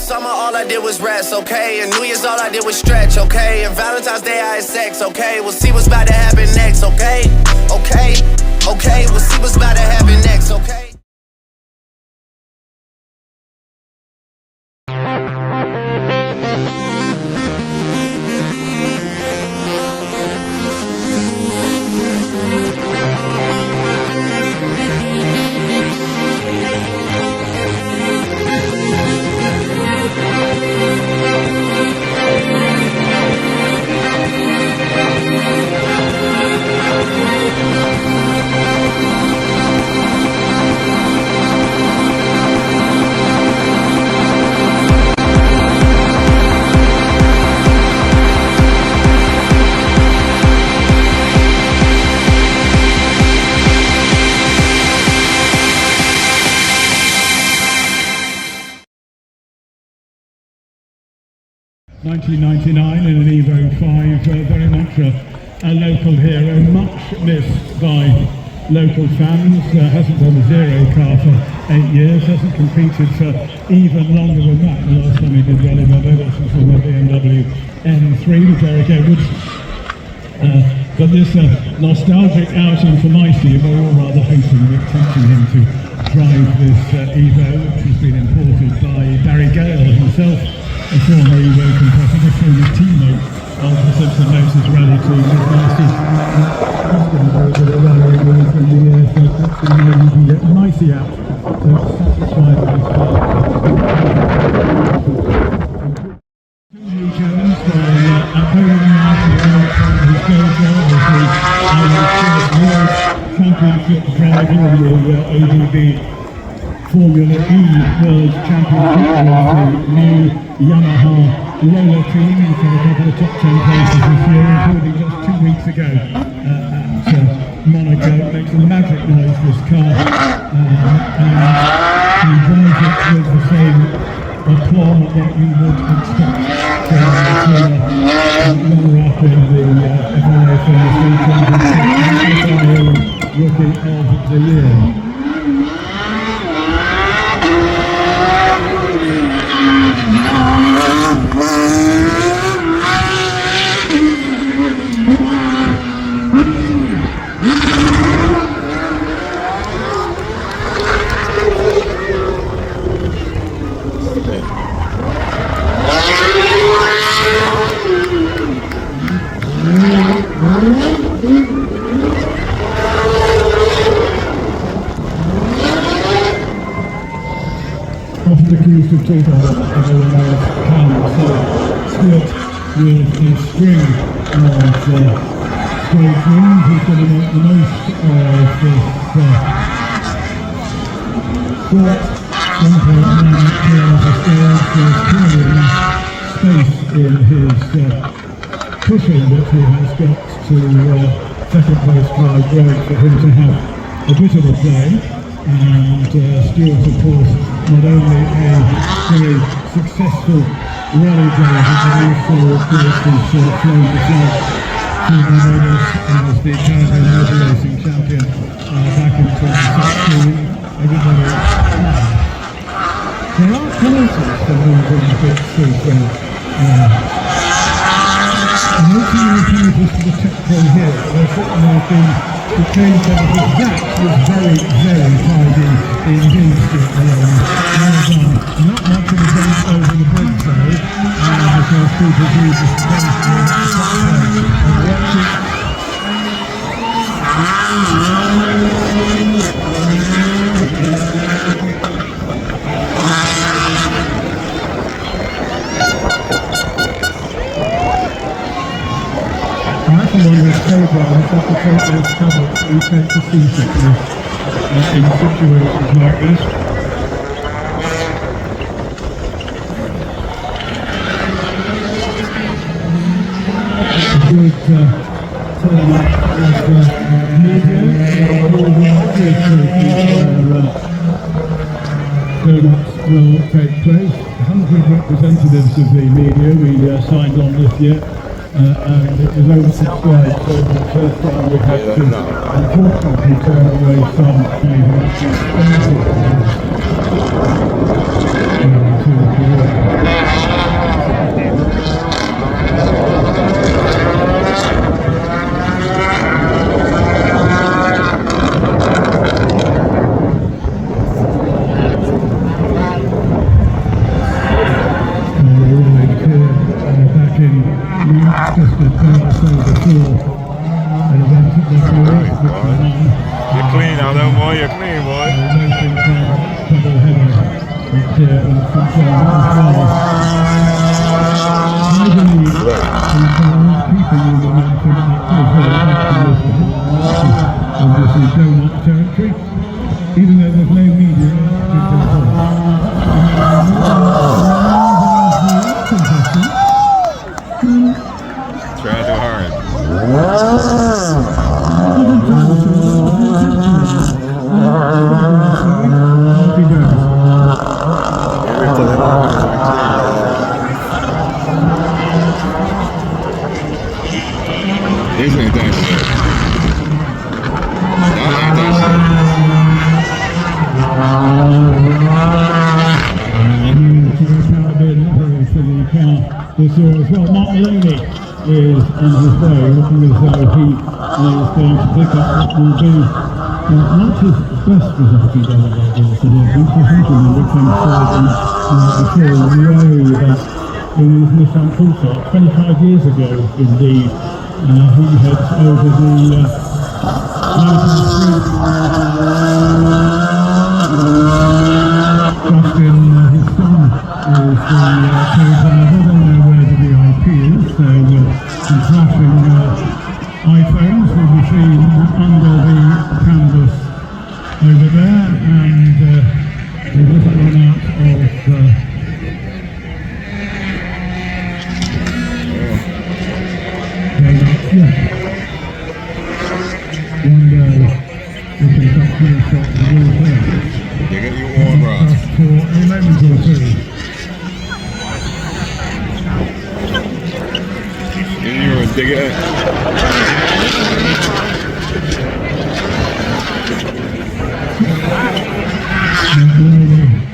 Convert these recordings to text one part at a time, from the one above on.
summer, all I did was rest, okay? And New Year's, all I did was stretch, okay? And Valentine's Day, I had sex, okay? We'll see what's about to happen next, okay? Okay, okay, we'll see what's about to happen next, okay? ...1999 in an Evo 5, very much a local hero, much missed by local fans, hasn't done a zero car for 8 years, hasn't competed for even longer than that. The last time he did well in Barbados was in the BMW M3 with Derek Edwards. But this nostalgic outing for Meister, we were all rather hoping that tempting him to drive this Evo, which has been imported by Barry Gale himself, a former Evo competitor, former teammate of the Simpson Motors Rally Team. He's going to do a bit of rallying with in the year, so hopefully maybe you can get Micey out to satisfy his car. Two new Jones at home now to his goal job as the World Championship driver in the ADB Formula E World Championship with the new Yamaha Roller team. He's got a couple of top 10 places this year, including just 2 weeks ago at Monaco. It makes a magic noise, this car, and he drives it with the same aplomb that you would expect from a runner-up in the FIA Formula 3 Championship, Rookie of the Year. Often accused of talking about power, so Stuart with a string of straight wins, he's going to make the most of this short 1.9 kilometre stage. There's clearly enough space in his cushion that he has got to second place drive great for him to have a bit of a play. And Stuart, of course, not only a very successful rally driver, but also, of course, has flown the flag to Barbados as the Caribbean Motor Racing Champion back in 2016. Everybody, there are penalties for moving the pit too, I'm looking at the penalties for the checkpoint here. There certainly have been the train penalties. That was very, very tidy indeed, Stuart Malone. Well done. Not much of a dent over the bridge though, because people do just race the checkpoint and watch it. One of his programs has to take those tablets we take to see sickness in situations like this. A good turnout of media, all the donuts will take place. 100 representatives of the media we signed on this year. And it was oversubscribed, so for the first time we had to unfortunately turn away some expensive to the Obviously donut territory, even though there's no media in Try too hard. This ain't that shit. I like that shit. This year as well. Mark Maloney is on his way, looking as though he is going to pick up what will be not his best result he's ever got in this edition. I think remember came third before in the row in his Nissan Pulsar 25 years ago indeed. He heads over the mountain street. Justin, his son, is the co-driver. They know where the VIP is, so some flashing iPhones will be seen under the canvas over there, and we just run out of one day we can touch no shot the wall there. You get your one, bro. For a moment or two. You're a digger.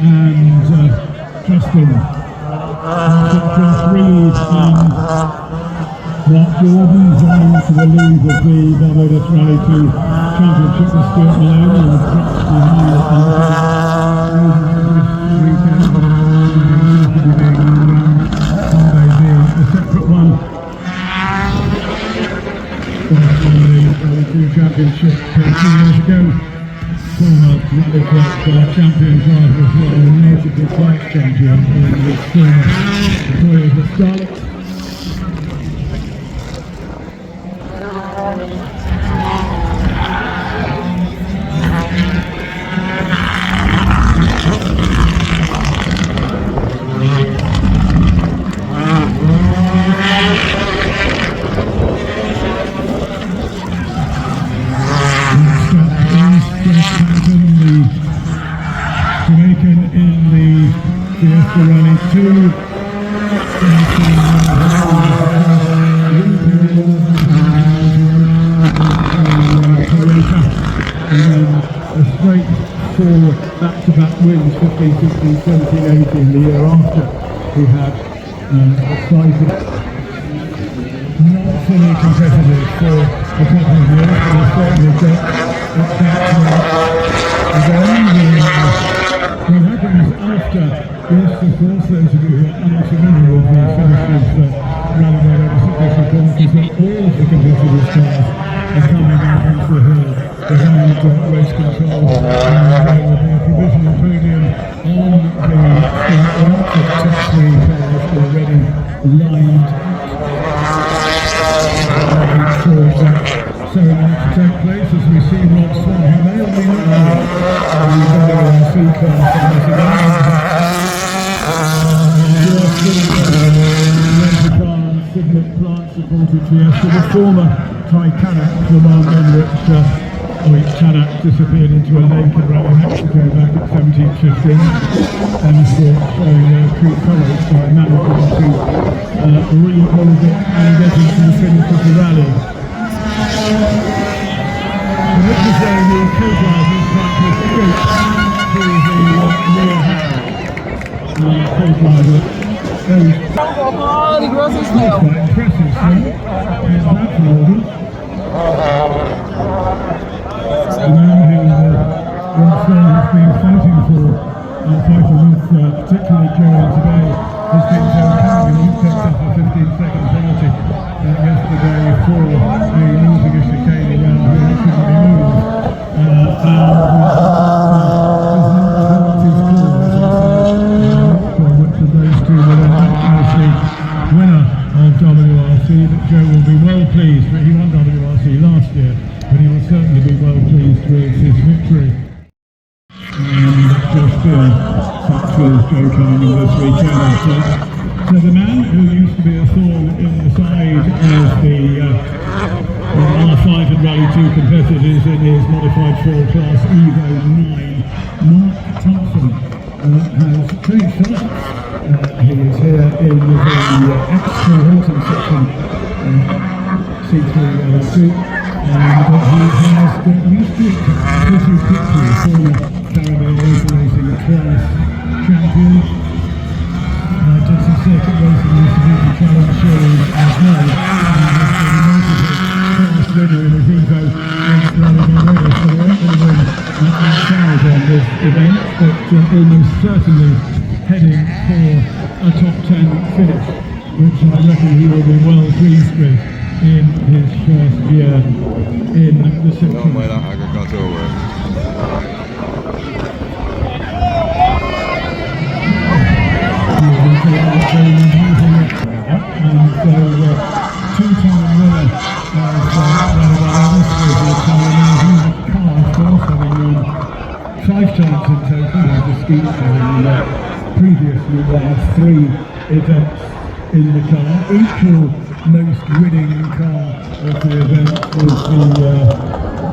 And Justin, Josh Reed and Mark Jordan's on to the lead of the Barbados Rally 2 Championship with Stuart Maloney and drops behind it. Sunday being a separate one. The Championship 2 years ago. Former Rally Club champion driver as well, and multiple flight champion with Toyota Starlet. Jamaican in the Fiesta Rally 2. And then a straight forward back-to-back wins, 15, 16, 17, 18 the year after. He had exciting, not fully competitive for a couple of years, but he certainly got that again. What happens after this, of course, those of you who are unfamiliar with the finishes Rally Barbados Cycling is that all of the competitors' cars are coming out onto the hill behind race control, and there will be a provisional podium on the start line with top three cars already lined for that ceremony to take place, as we see Rob Swan, who may or may not know the C-class and Signet Plant supported Fiesta, the former Titanic, the one in which Tanak disappeared into a lake around Mexico back at 1715, and showing true colours by managing to rebuild it and get into the finish of the rally. So this is the co-drivers trying to escape through the rear hand. Co-driver goes quite impressive, so there's that for Morgan. The man who Rob Swan has been fighting with, particularly during today, has been Joe Canning, who picked up a 15-second penalty yesterday for losing a chicane around where he couldn't be moved. And three turnovers. So the man who used to be a thorn in the side of the R5 and Rally 2 competitors in his modified 4 class Evo 9, Mark Thompson, has changed sides. He is here in the extra Horton section, C3 Rally 2, and he has got used to it. This is Dixie, former Caribbean Motor Racing class champion. Did some circuit racing in the Suzuki Challenge Series as well, and has been a multiple class winner in his Evo in Rally Barbados. So they won't really win outside on this event, but almost certainly heading for a top 10 finish, which I reckon he will be well pleased with in his first year in the section. And so two-time winner of Rally Barbados with the Italian car, of course, having won 5 times in total, and Distinct having previously won 3 events in the car. Equal most winning car of the event was the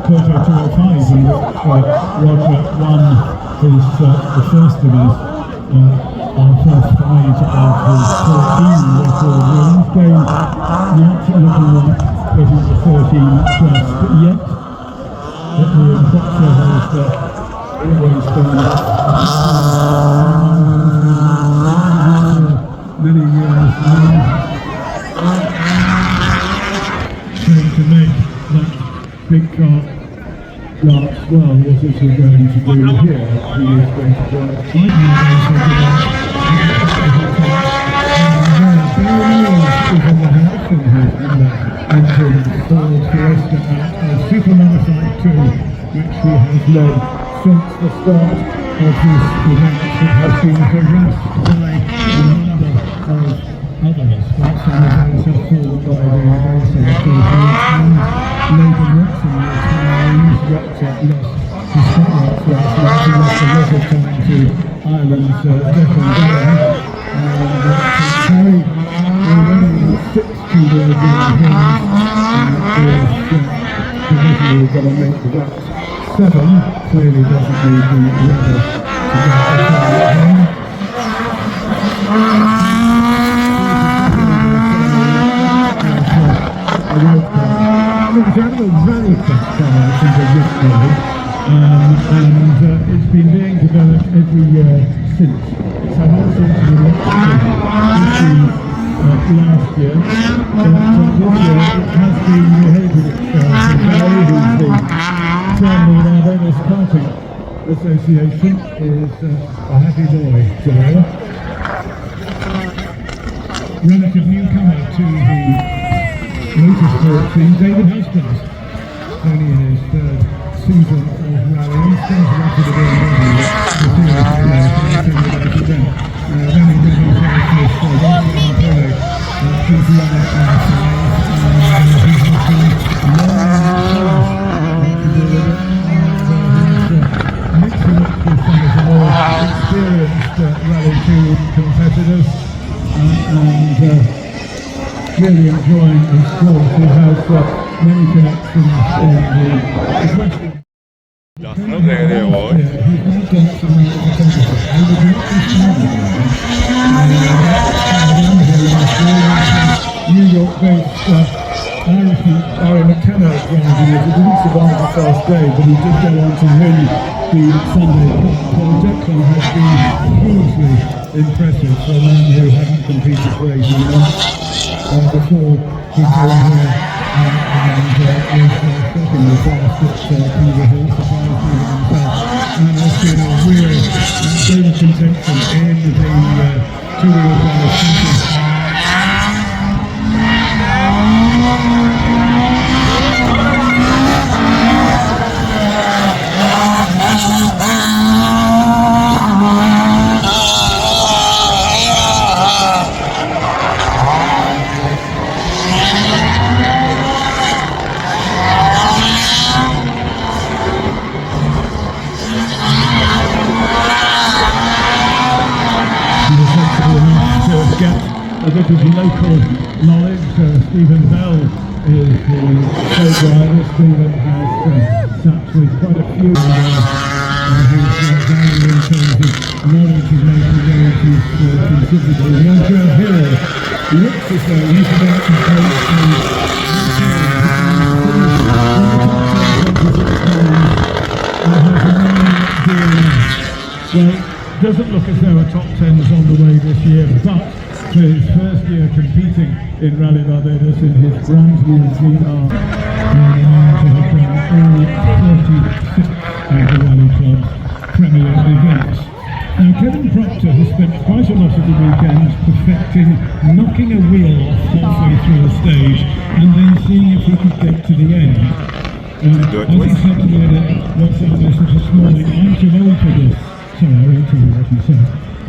Porto 205, in which Roger won the first of his our first 5 of his 14 record wins, going not looking like getting to 13 just yet, but the boxer has always been many years now, trying to make that big car last. Well, what is he going to do here? He is going to drive entering Ford Fiesta at Super Modified 2, which he has led since the start of this event. It has been harassed by a number of others, but some of those have fallen by the wayside. And Logan Watson, the Italians, lost his spotlights last night. He lost a lot of time to Ireland's Declan Gallagher. Terry already 6 Tudors in his hands, is going to make that 7. Clearly doesn't need the rubber to get the car at home. It was out of a rally track car, I think, of this day, and it's been being developed every year since. It's had all sorts of electrical issues last year, but this year it has been behaving itself. And Barry, who's the chairman of the Barbados Karting Association, is a happy boy today. Relative newcomer to the motorsport scene, David Husbands, only in his 3rd season of rallying, started off with a very rally the series then running with himself with Barbados Polo, he's run it last night, and he's looking long to do with it, and he's mixing up with some of the more experienced Rally 2 competitors, and really enjoying his sport. He has many connections in the Western. That's not there, boy. He's now done some competition. He was not this New York-based Irishman Barry McKenna driving it. He didn't survive the first day, but he did go on to win the Sunday Cup. So Declan has been hugely impressive for a man who hadn't competed for 18 months. Before he came here and was shockingly fast at Peter Hill, surprised even himself, and has been a real bit of contention in the two-wheel drive championship. to get a bit of local knowledge. Stephen Bell is the co-driver. Stephen has sat with quite a few who's value in terms of knowledge of local roads is considerable. Roger Hill looks as though he's about to take well, doesn't look as though a top 10 is on the way this year, but for his first year competing in Rally Barbados in his brand new GR, he has done all 36 of the Rally Club's premier events. Now, Kevin Proctor has spent quite a lot of the weekend perfecting knocking a wheel off halfway through a stage and then seeing if he could get to the end. As he said to me in a WhatsApp message this morning, I'm too old for this. Sorry, I won't tell you what he said.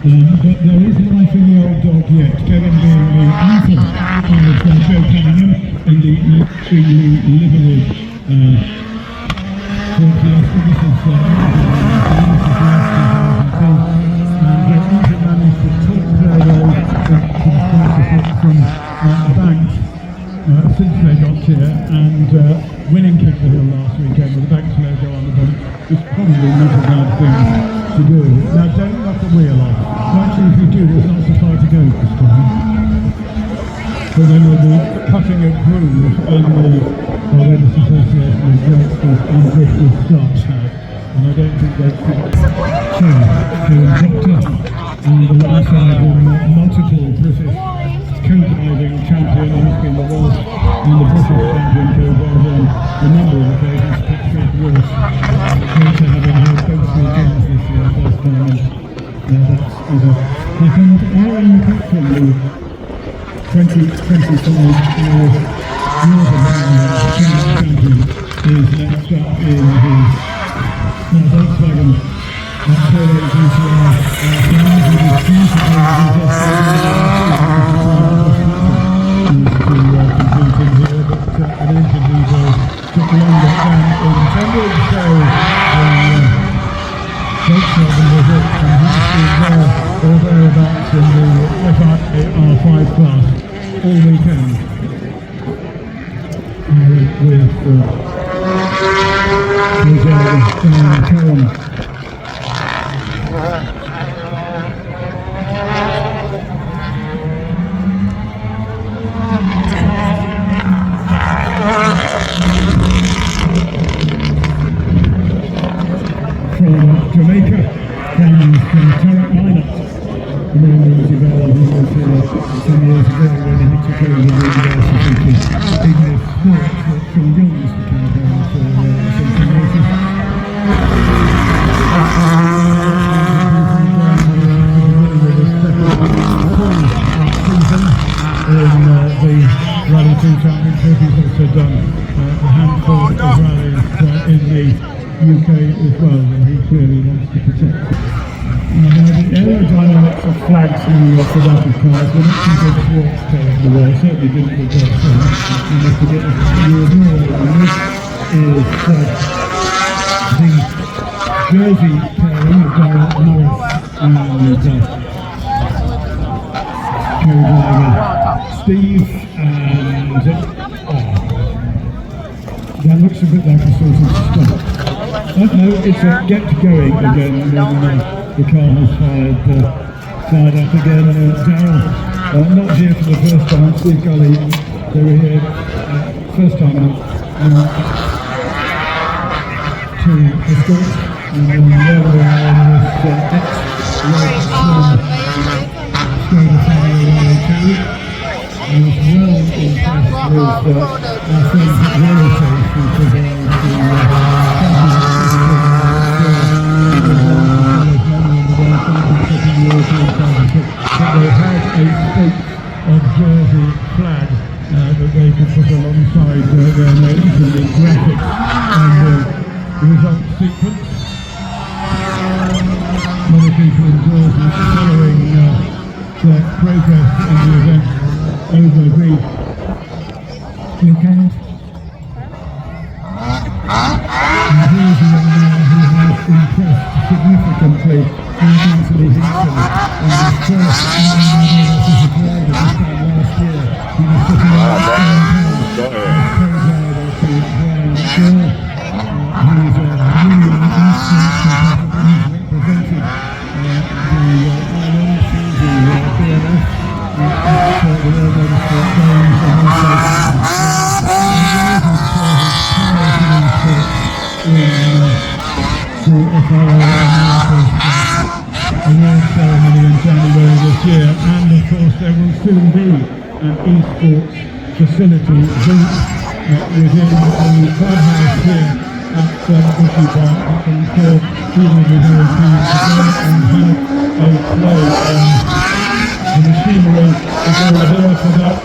But there is life in the old dog yet. Kevin being the uncle of Joe Cunningham in the extremely liveried Ford Fiesta. This is and managed to talk their way from the banks since they got here, and winning Kick the Hill last weekend with the Banks logo on the bump is probably not a bad thing to do. Now, don't knock the wheel off. Actually, if you do, there's not so far to go this time. So then we'll be cutting a groove in the Barbados Association of Drifters and Drifters Starts now. And I don't think they've got and the one side multiple British co-driving champion, he's been the Welsh and the British champion co-driver on a number of occasions, Patrick Ross. Great to have him here both weekends this year, first time, and that's happened. Aaron McCutcheon, the 2025 Northern champion, is next up in his Volkswagen Polo GTR. An engine diesel took longer than intended, so Volkswagen was it, and he's been there or thereabouts in the R5 class all weekend with Karen. From Jamaica comes Tarek Minor. Remember he was here 10 years ago when he took over the Ignis Sports that Phil Jones became around for something races. In the Rally 2 Championship, he's also done a handful of rallies in the UK as well, and he clearly wants to protect. Now the aerodynamics of flags hanging off the back of cars were not too good sports cars in the world, certainly didn't with their film. And if you get you ignore it, and this is the jersey pairing of Darrell Morris and co-driver Steve, and that looks a bit like a sort of stop. No, it's a get going again when the car has fired up again. Darrell, not here for the first time. Steve Gully, they were here first time out to escort, and then the other one was ex-Skoda family Rally 2. I was well impressed with our friends at Realisafe, who provide the European Championship, but they had a state of jersey flag that they could put alongside their names and the graphics and the result sequence. Many people in Jersey following their progress in the event over the weekend. And here's a young man who has impressed significantly in Anthony Hinton in his first award ceremony in January this year, and of course there will soon be an esports facility built within the clubhouse here at Bushy Park, and for people who are teams to go and have a play. The machinery is over here for that.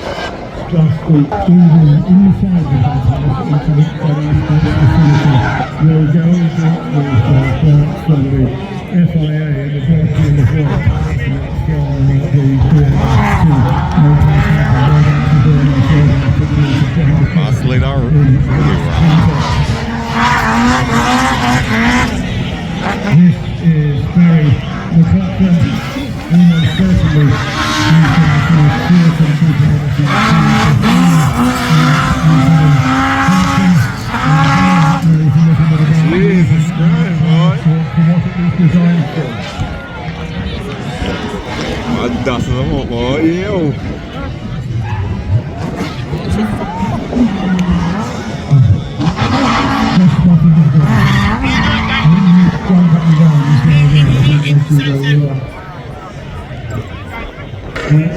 Just the building inside the clubhouse into the esports facility will go into for the FIA and the Virtual as well from the Oscillate our This is very McLaughlin, almost certainly Jesus Christ, boy. Designed for. That's the one, boy. Ew.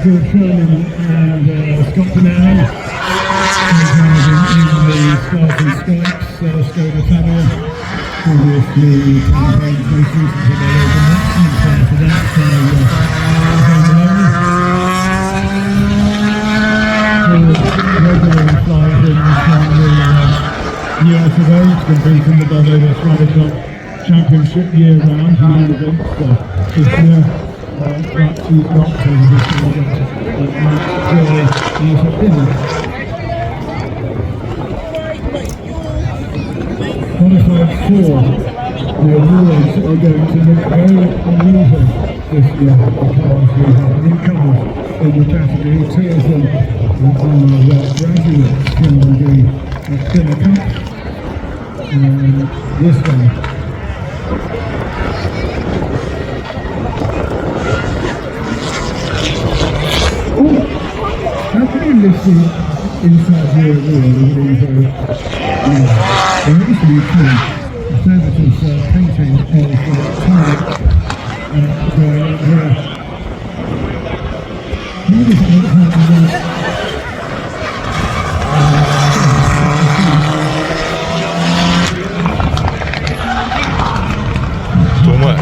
George Sherman and Scott Panero in the Stars and Stripes, Skoda Fabia, obviously campaigns most recently by Logan Watson, and prior to that, regularly flies in from the US ago to compete in the Barbados Rally Cup Championship year round, main events this year. But she's not to this Qualified 4, the awards are going to look very unusual this year because we have newcomers in the category. Two of them are graduates from the Dinner Cup. This one. How can you lift the inside your wheel with these there used to be a conservative painting of Target where how does it look like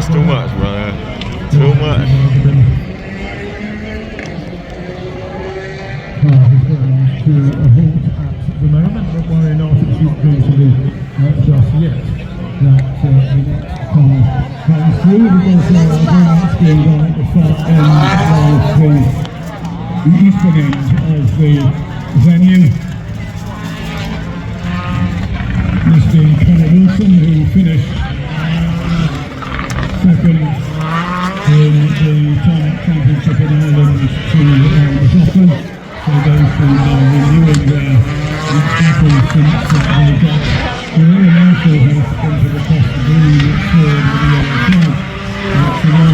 Too much, Ryan. Too much. To a halt at the moment, but worry not, it's not going to be just yet that the next car comes through, because there are grants being done at the far end of the eastern end of the venue. This being Connor Wilson, who finished second in the Tarmac Championship in Ireland to McLaughlin. So those who are renewing their tackles since they got here, and also have entered across the green forward with the yellow flag. That's the one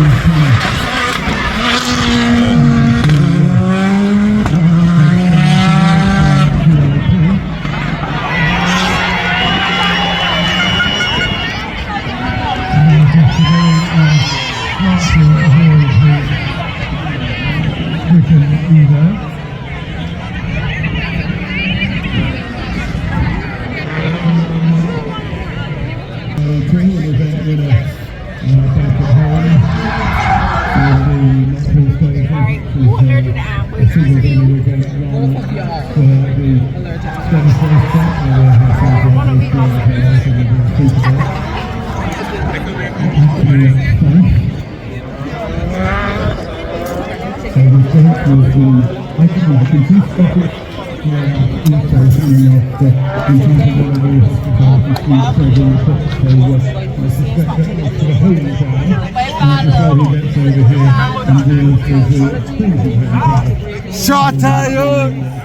Shot tire!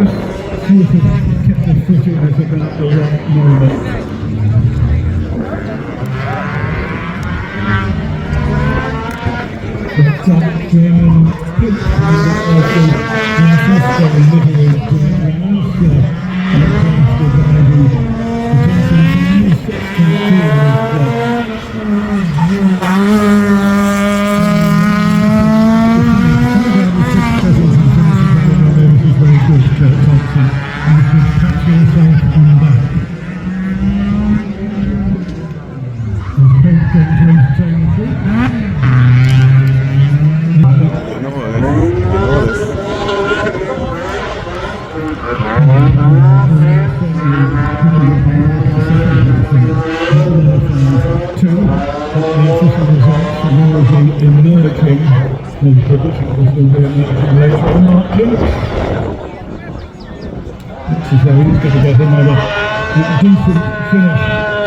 Just sort of kept the footing at about the right moment. Dutch, German, French, and also Manchester and Liverpool rounds. After driving the Johnson team, 2. The official results are already emerging. The predictions will be emerging later on. Mark Lewis. Looks as though he's going to get another decent finish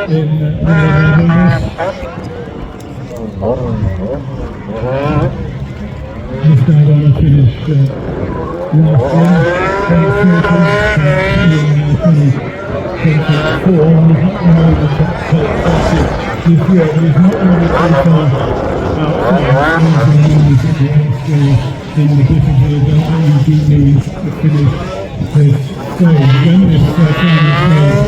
in Barbados. Missed out on a finish last year. 24 and he's not going to the top 30 this year, but he's not really too far outside in the difficulty that you do need to finish this stage. When this final stage,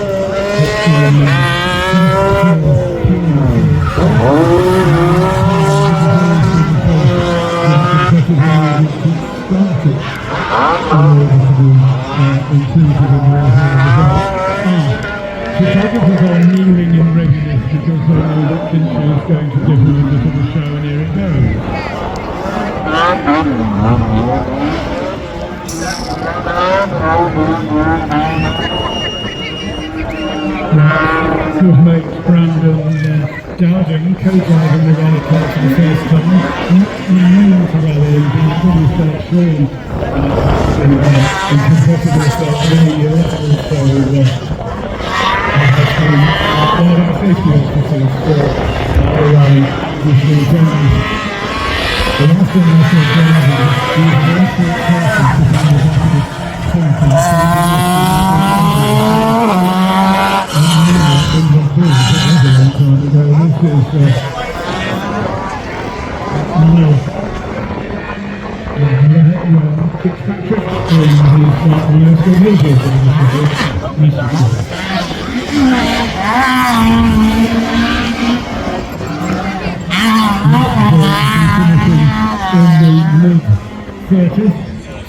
photographers are kneeling in readiness because they know that Fincher is going to give them a bit of a show, and here it goes. Good mate Brandon Dowding, co-driving the rally car for the first time. Not known to rally, and he's probably felt Sean in competitive stuff many years, also one of our safety officers for our rally this weekend. The last one I saw driving, he was an absolute person to find his active content. Fitzpatrick in his mid-30s,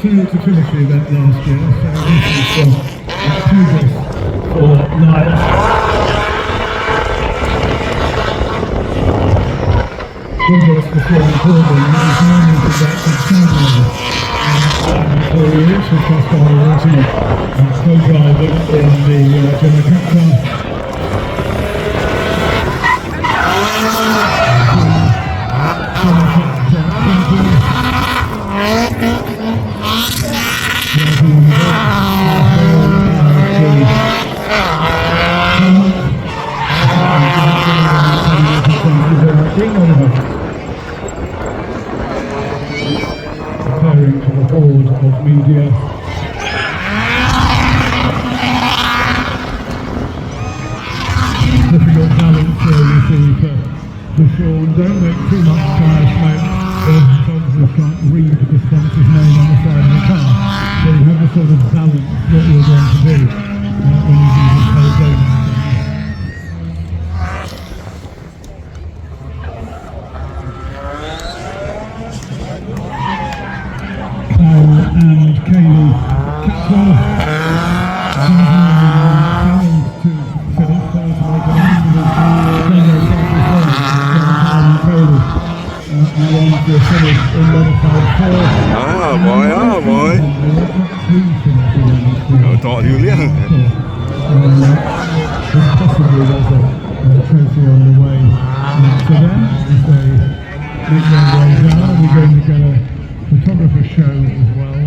similar to finish the event last year, so this is progress for Niall. Progress before Corbin is mainly to get to Chadwell. So we also crossed our original co-driving in the Gemma Cup car. Preparing for the board of media. Difficult balance here, you see, for Sean. Don't make too much tire smoke, or photographers can't read the sponsor's name on the side of the car. So you have to sort of balance what you're going to do when you do this whole game. And Kaylee Catwell challenged to finish first, like an ambulance and on to finish in modified 4. Boy. Cậu trọ thiếu liếc. Possibly there's a trophy on the way to them as they make their way down. We're going to get a photographer show as well.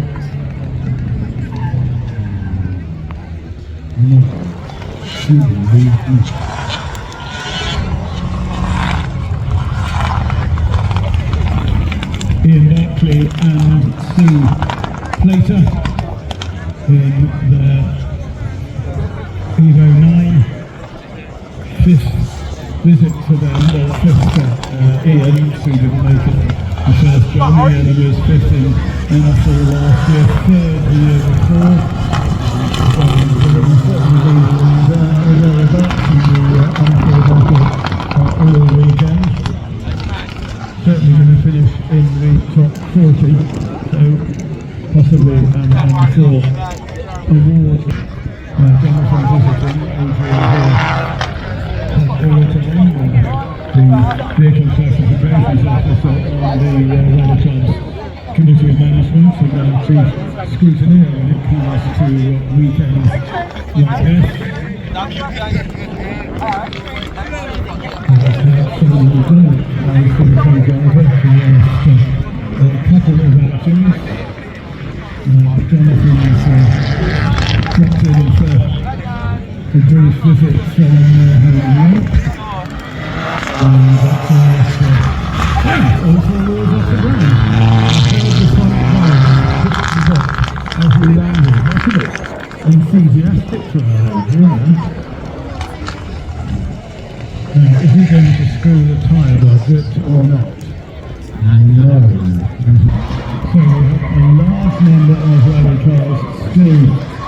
Ian Barkley and Steve Plater in their Evo 9. Fifth visit to them, well, fifth Ian, who didn't make it the first Johnny Ellen was 5th in NFL last year, 3rd the year before. All weekend. Certainly going to finish in the top 40, so possibly for award. Jonathan visiting Adrian here all the time. The vehicle classifications officer on the Rally Club's Committee of Management and Chief Scrutineer when it comes to weekends like this. A couple of actions. Jonathan's dropped in for a brief visit from home. And all 4 wheels off the ground. I heard the front tire as we landed. That's a bit enthusiastic for our driver. Is he going to screw the tyre budget or not? No. So we have a large number of rally cars still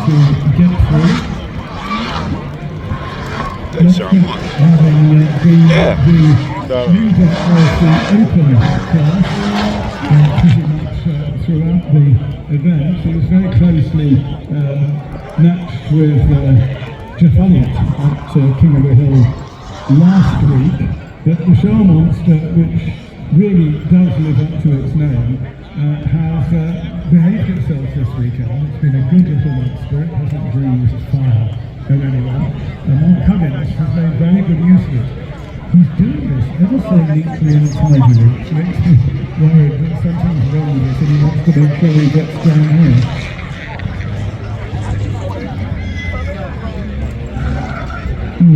to get through. That's our one. Having the leader of the open class pretty much throughout the event. He was very closely matched with Jeff Elliott at King of the Hill last week, but the Show Monster, which really does live up to its name, has behaved itself this weekend. It's been a good little monster, it hasn't breathed fire at anyone, and Mark Huggins has made very good use of it. He's doing this ever so neatly and tidily, which makes me worried that something's wrong with it and he wants to make sure he gets down here.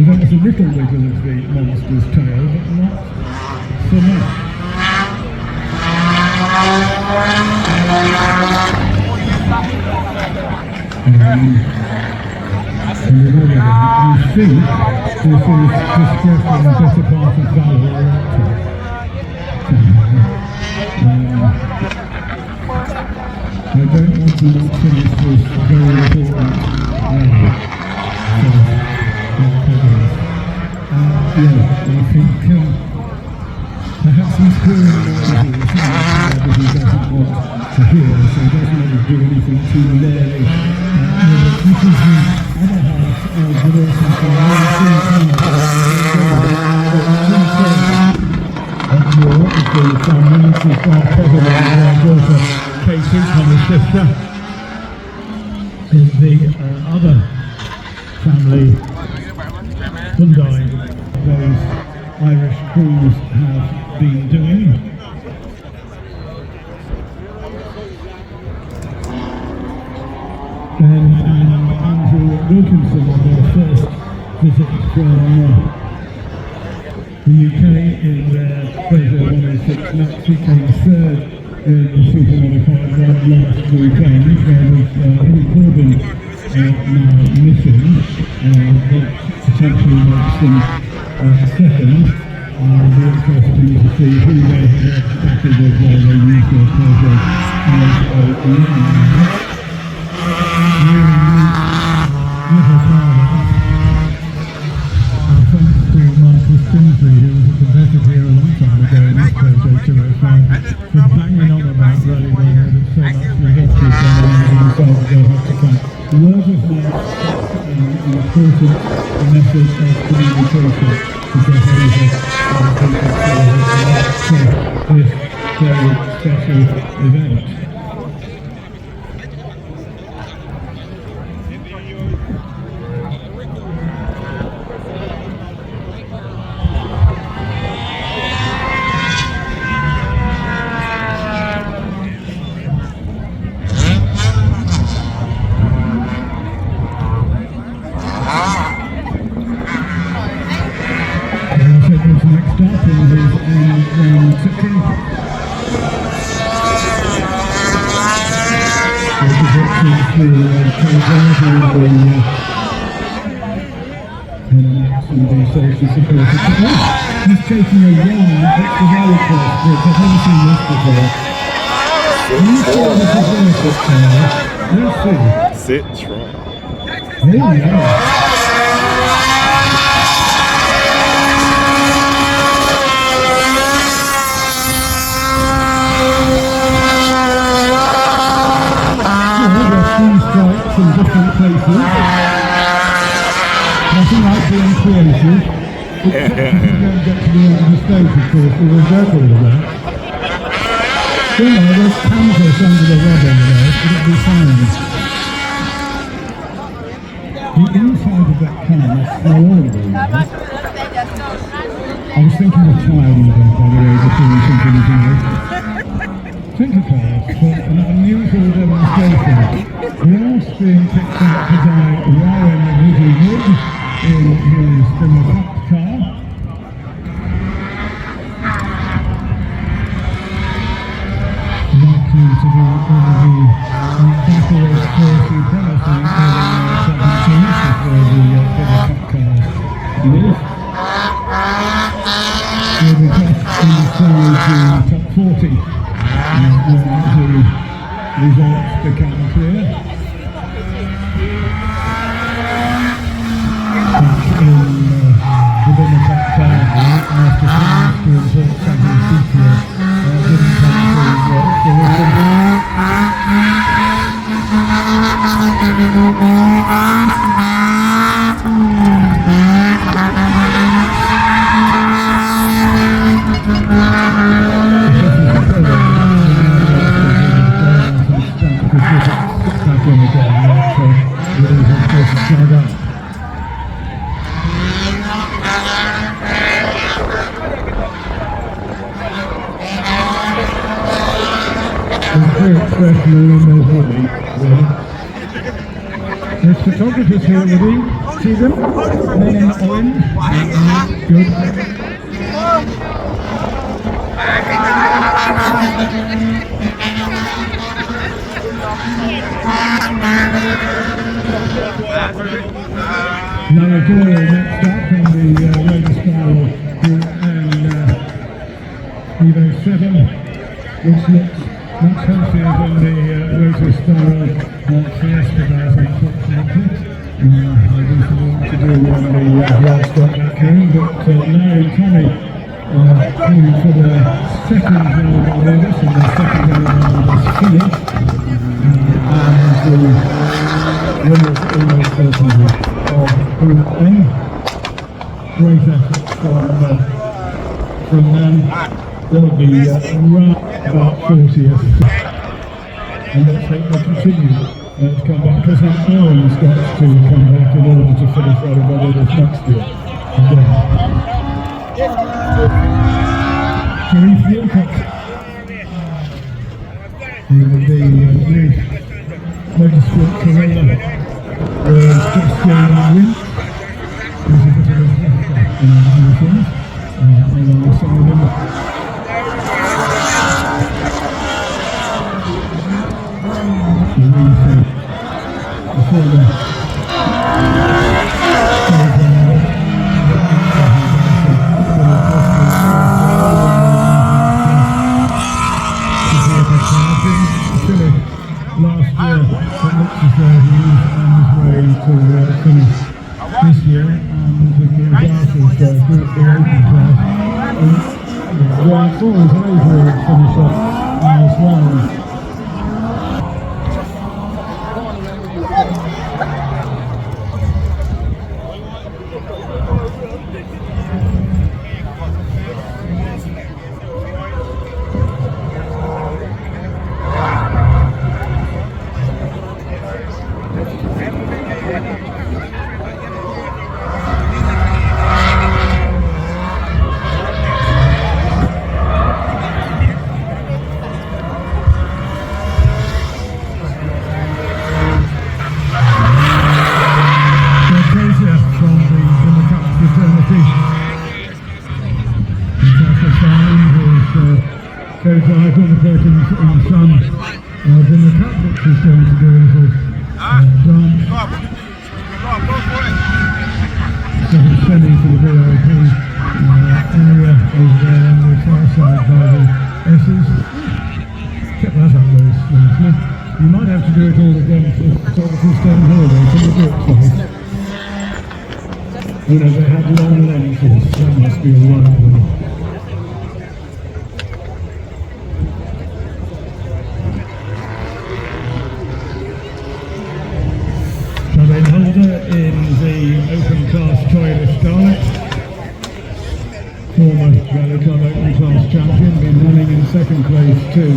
That was a little wiggle of the monster's tail, but not so much. I think this is discussing the better part of valor or actor. I don't want to not finish this very important rally. I think perhaps he's hearing noises that he doesn't want to hear, so he doesn't want to do anything too leery. This is the other half of the Wilson family. More of the family, this is our president and our daughter Katie, Tommy's sister. Is the other family, Hyundai, those Irish crews have been doing. And Andrew Wilkinson on their first visit from the UK in their Fraser 106 match. He came 3rd in the Super Modified run last weekend. There was Eddie Corbin now missing. That potentially makes them 2nd. It'll be interesting to see who they have expected as they use their Peugeot 911. Thanks to Marcus Tinsley, who was a competitor here a long time ago in this Peugeot 205, for banging on about Rally Runner that so much resistance and decided they have to come. Word of mouth is an important method of communication to get over this very special event. Next up in his round ticket. He's taking a run at the rally course, which I've never seen this before. Let's see. Sit strong. Here we are. Three strikes in different places. Nothing like being creative. Except if you don't get to the end of the stage, of course, we regret all of that. You know, there's canvas under the rug over there, but it'll be fine. The inside of that can is horrible. I was thinking of child mother, by the way, before we think anything else. Think of cars for an unusual demonstration. Whilst being picked up by Warren Woody Wood in his Democrat car. Likely to do all the Barbados course supremacy in 17 before the Democrat cars leave. We'll be just inside the top 40. When the results become clear. Back in the Democrat after plans to import Sagan Seafield didn't come to fruition. There's photographers here, Woody. See them? Men in orange. Good. Lara Doyle next up from the Rover Spiral group and Evo 7, which looks much healthier than the Rover Spiral Fiesta does, unfortunately. I didn't want to do on the last stop back home, but Larry and Tommy calling for the second round of this, and the second round is finished. And the winners almost certainly of Group N. Great effort from them. They'll be around about 40th. And let's hope they continue to come back, because that Owen's got to come back in order to finish out of Barbados next year. Sharif Wilcox, the new motorsport career was just going to win. There's a bit of a other things alongside him. Last year, it looks as though he was on his way to finish this year, and with the Barbados group, the Open class, going forward, they will finish up as well. Goes live on the person in the sun. Then the Catholics is going to do a little dance. So he's sending to the VIP area over there on the far side by the S's. Kept that up very smoothly. You might have to do it all again for sort of this downhill though. Can you do it twice? You know, they have long lenses. That must be all right with them. Then holder in the open class Troy Scarlet, former Rally Club open class champion, been running in second place too.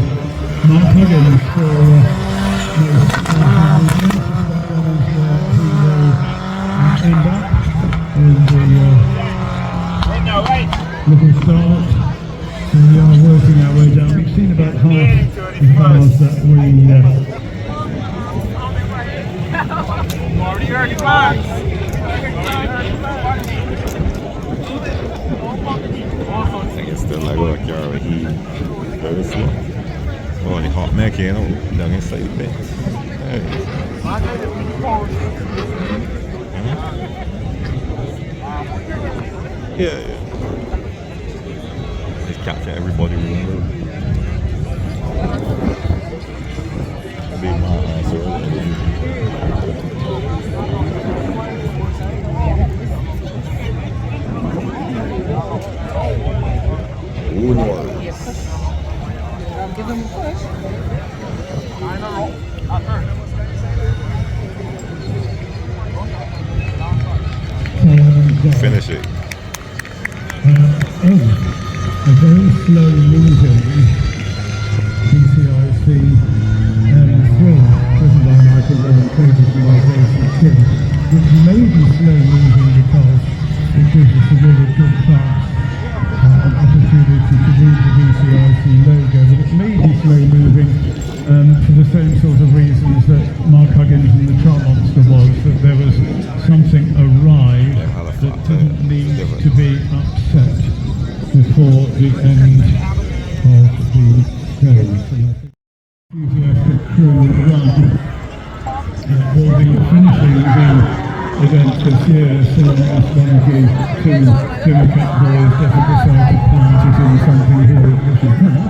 Mark Huggins for most movements. That one is where he will end up in the little Scarlet. So we are working our way down. We've seen about half the cars that we Already close. It's still like work yard with heat. Very slow. Oh, the hot neck here, down inside the bed. Yeah. Just capture everybody remember. Be my answer. Give them a push. Finish it. A very slow moving PCIC thrill driven by Michael Warren created by Jason Kim, which may be slow moving because it gives us a really good chance an opportunity to read the DCIC logo, but it may be slow moving for the same sort of reasons that Mark Huggins and the Chart Monster was, that there was something awry that didn't need to be upset before the end of the race. And I think enthusiastic crew run will be finishing the event this year, so as one of the two Democrat boys doesn't decide to plant it in something here at Little Plymouth.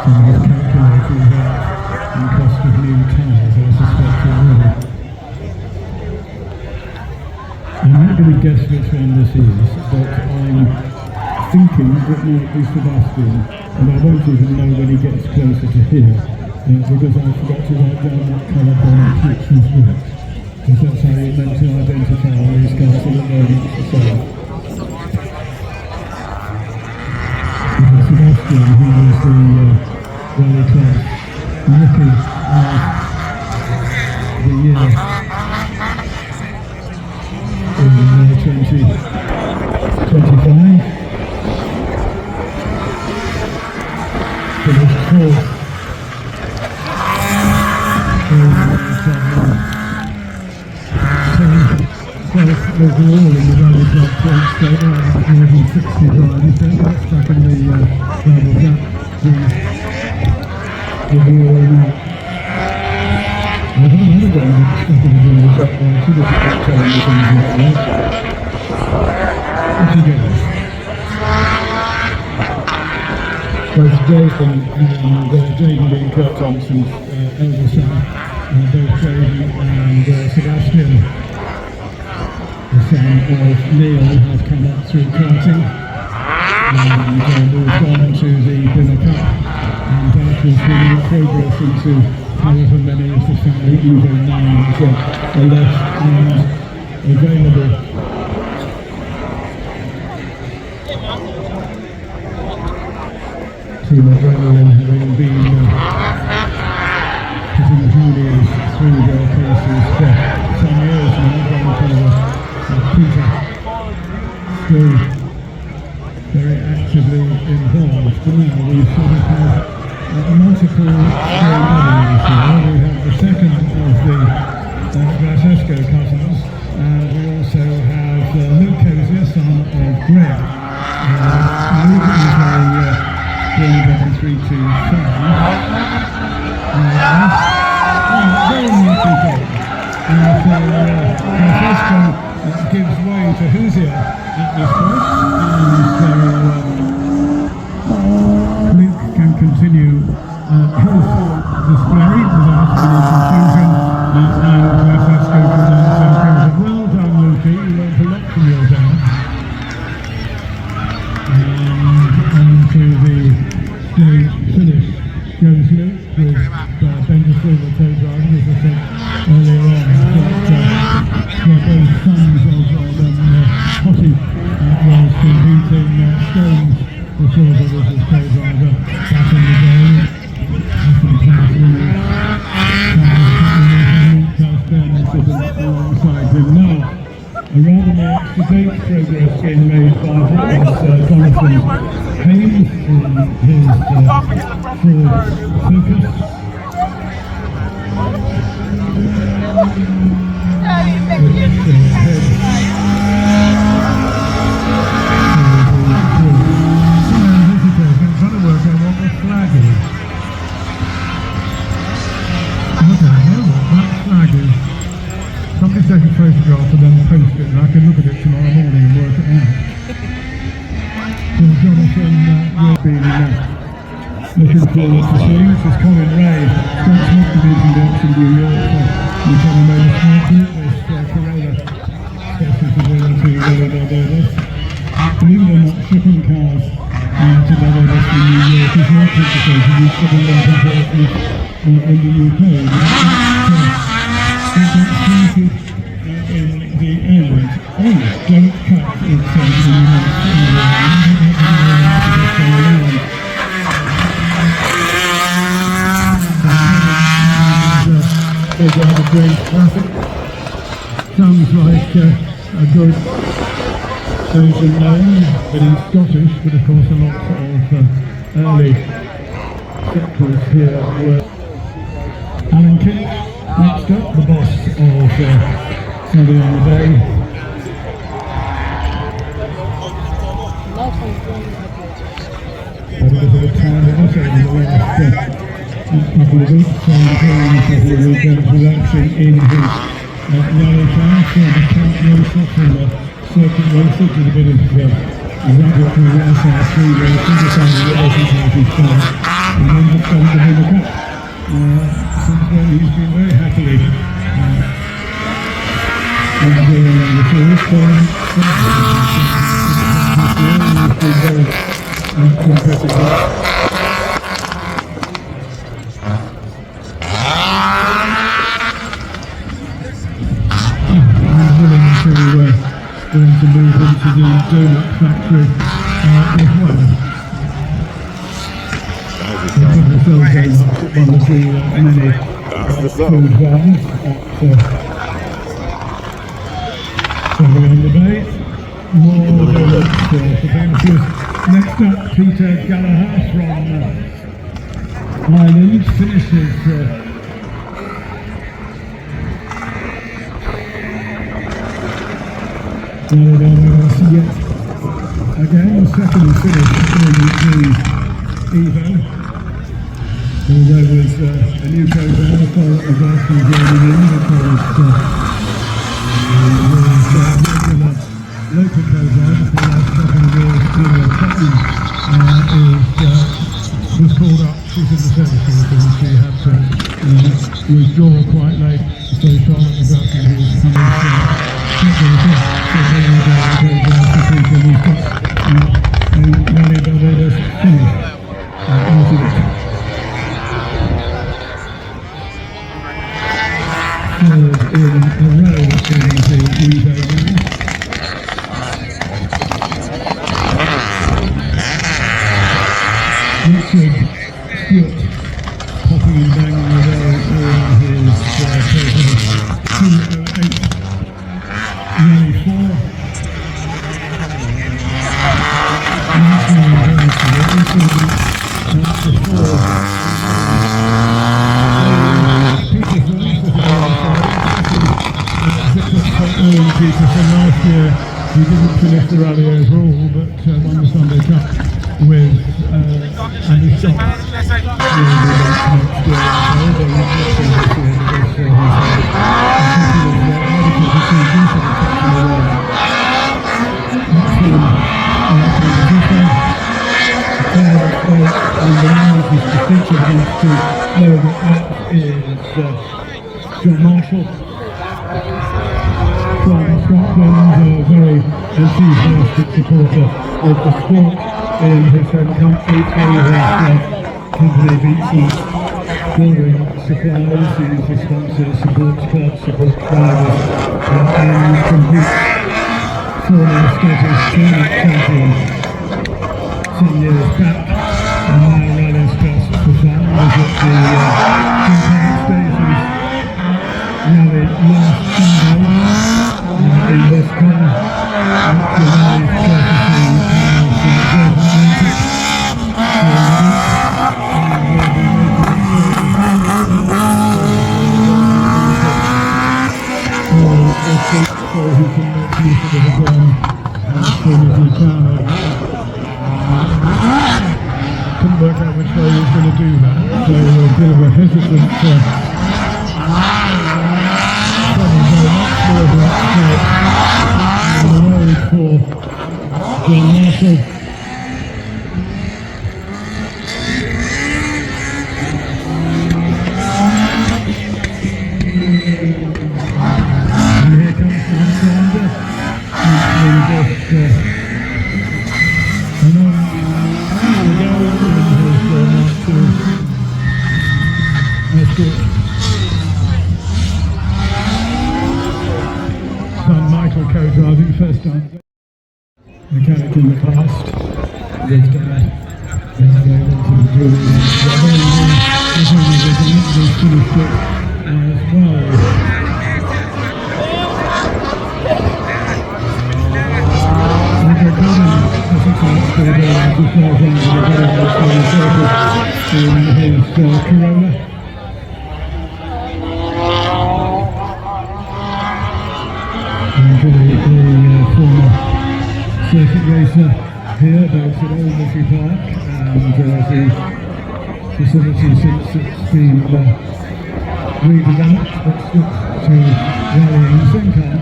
Someone has calculated that in cost of new tyres, I suspect already. I'm not going to guess which one this is, but I'm thinking it might be Sebastian, and I won't even know when he gets closer to here. Because I forgot to write down that colour bonnet which was white. Because that's how you're meant to identify all these cars at the moment. So, Sebastian, who was the Rally Club Rookie of the year in 2025. Finished fourth. Overall in the Rally Club points, they are about more than 60 drivers. Don't get stuck in the gravel gap. The wheel in that. I don't know the guy that's stuck in the gravel gap. I should have been telling you things like that. What do you get? Both Jaden being Kurt Thompson's elder son, both Jaden and Sebastian, the son of Neil, have come up through karting and moved on to the Winner Cup, and that has been progress into however many of the family Evo 9s are left and available. Team Adrenaline having been putting juniors through their paces for some years now, Peter still very actively involved. But now we sort of have multiple medals here. We have the second of the Francesco cousins, and we also have Luke Cozier, son of Greg. Luke is a 325. Very neatly done. So Francesco gives way to Hoosier at this point, and Luke can continue his display without any confusion, and Vasco can well done, Lukey, you learned a lot from your dad. And to the stage finish goes Luke with Bender Silver toe driving, as I said earlier on. Those sons of Hottie was competing Stones the silver was his co-driver back in the day. Often class winners, sitting alongside him now. A rather more up-to-date progress being made by Jonathan Haynes in his Ford Focus. Somebody take a photograph and then post it, and I can look at it tomorrow morning and work it out. So Jonathan will be looking forward to seeing. This is Colin Ray, Scotch Division Box in New York for the General Motors Group. This Corolla special to Barbados. Believe it or not, shipping cars to Barbados from New York is more complicated than shipping them to Portsmouth in the UK. In the end, don't cut it great traffic. Sounds like a good Asian name, but he's Scottish, but of course a lot of early settlers here were. Alan King, next up, the boss of Sunday on the Bay. Had a bit of a time with us over the last couple of weeks, trying to play a couple of weekends with action in his yellow car, former camp racer, former circuit racer, did a bit of radical SR3 racing, decided it wasn't quite his car, and then decided to win the cup. Since then he's been very happily enjoying the tour, he's been very competitive. Going to move into the donut factory as well. One of the many food vans at Sunday on the Bay. More donuts for benches. Next up, Peter Gallagher from Ireland finishes yet again, second finish in the Evo. Although with a new co-driver for Agassi joining in, because regular local co-driver for the last couple of years, Tottenham, was called up. She's in the service and she had to withdraw quite late, so Charlotte Agassi, who was coming popping and banging away in his Rally 4. Peterson last year, he didn't finish the rally overall, but won the Sunday Cup with Andy Scott. Marshall from Scotland, very enthusiastic supporter of the sport in his home country. Company Beatson's building supplies, he usually sponsors, supports clubs, supports drivers, and competes. Former Scottish Tournament champion some years back, and now rallies just for fun. Was at the Champagne Stations rally last Sunday in Liscombe, after rallies courtesy of so he can make use of it again as soon as he can. Couldn't work out which way he was going to do that, so a bit of a hesitant very much more of that on the road for John Marshall. Son Michael co-driving first time. Mechanic in the past. His dad is going to the jewelry and finished it as well. In his Corolla. And the former circuit racer here, both at Old Liffey Park, and the facility since it's been redeveloped, but still to rallying Zincar.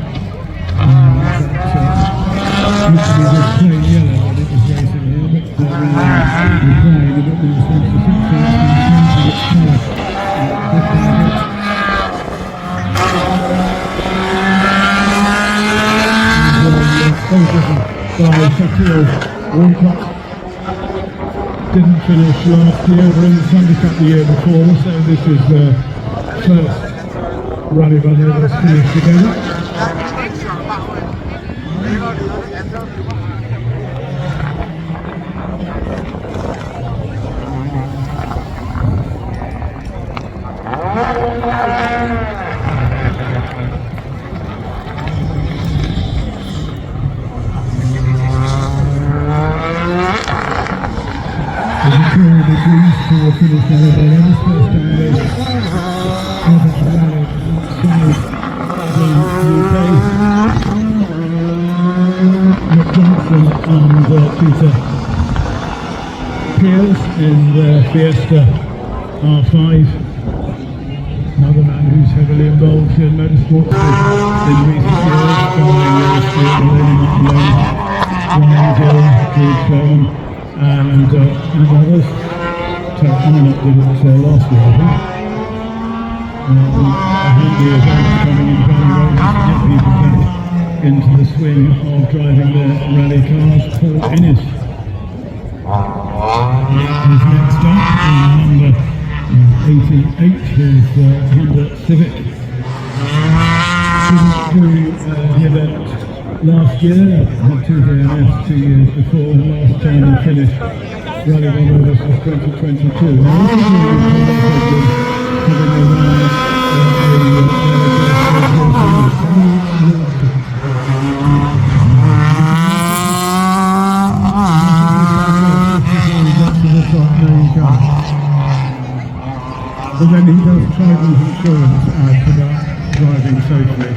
Used to be just plain yellow when it was racing here, but requiring a bit more sponsorship, so it's been changing its colour. By Shakir Walcott. Didn't finish last year, but in the Sunday Cup the year before, so this is the first rally runner that's finished together. Finish rally by Lennis, first time race ever rallied outside the UK. Nick Johnson and Peter Pearce in the Fiesta R5. Another man who's heavily involved in motorsports in recent years, following Stuart Maloney, Ryan Gill, George Sherman, and others. Arnott did it last year, I think. I think the events coming in Valley Road to get people back into the swing of driving their rally cars. Paul Ennis is next up in number 88, his Honda Civic. Didn't do the event last year, had two DNFs 2 years before, and last time he finished Rally Barbados was 2022. Now, but then he does Trident Insurance add for that driving safely.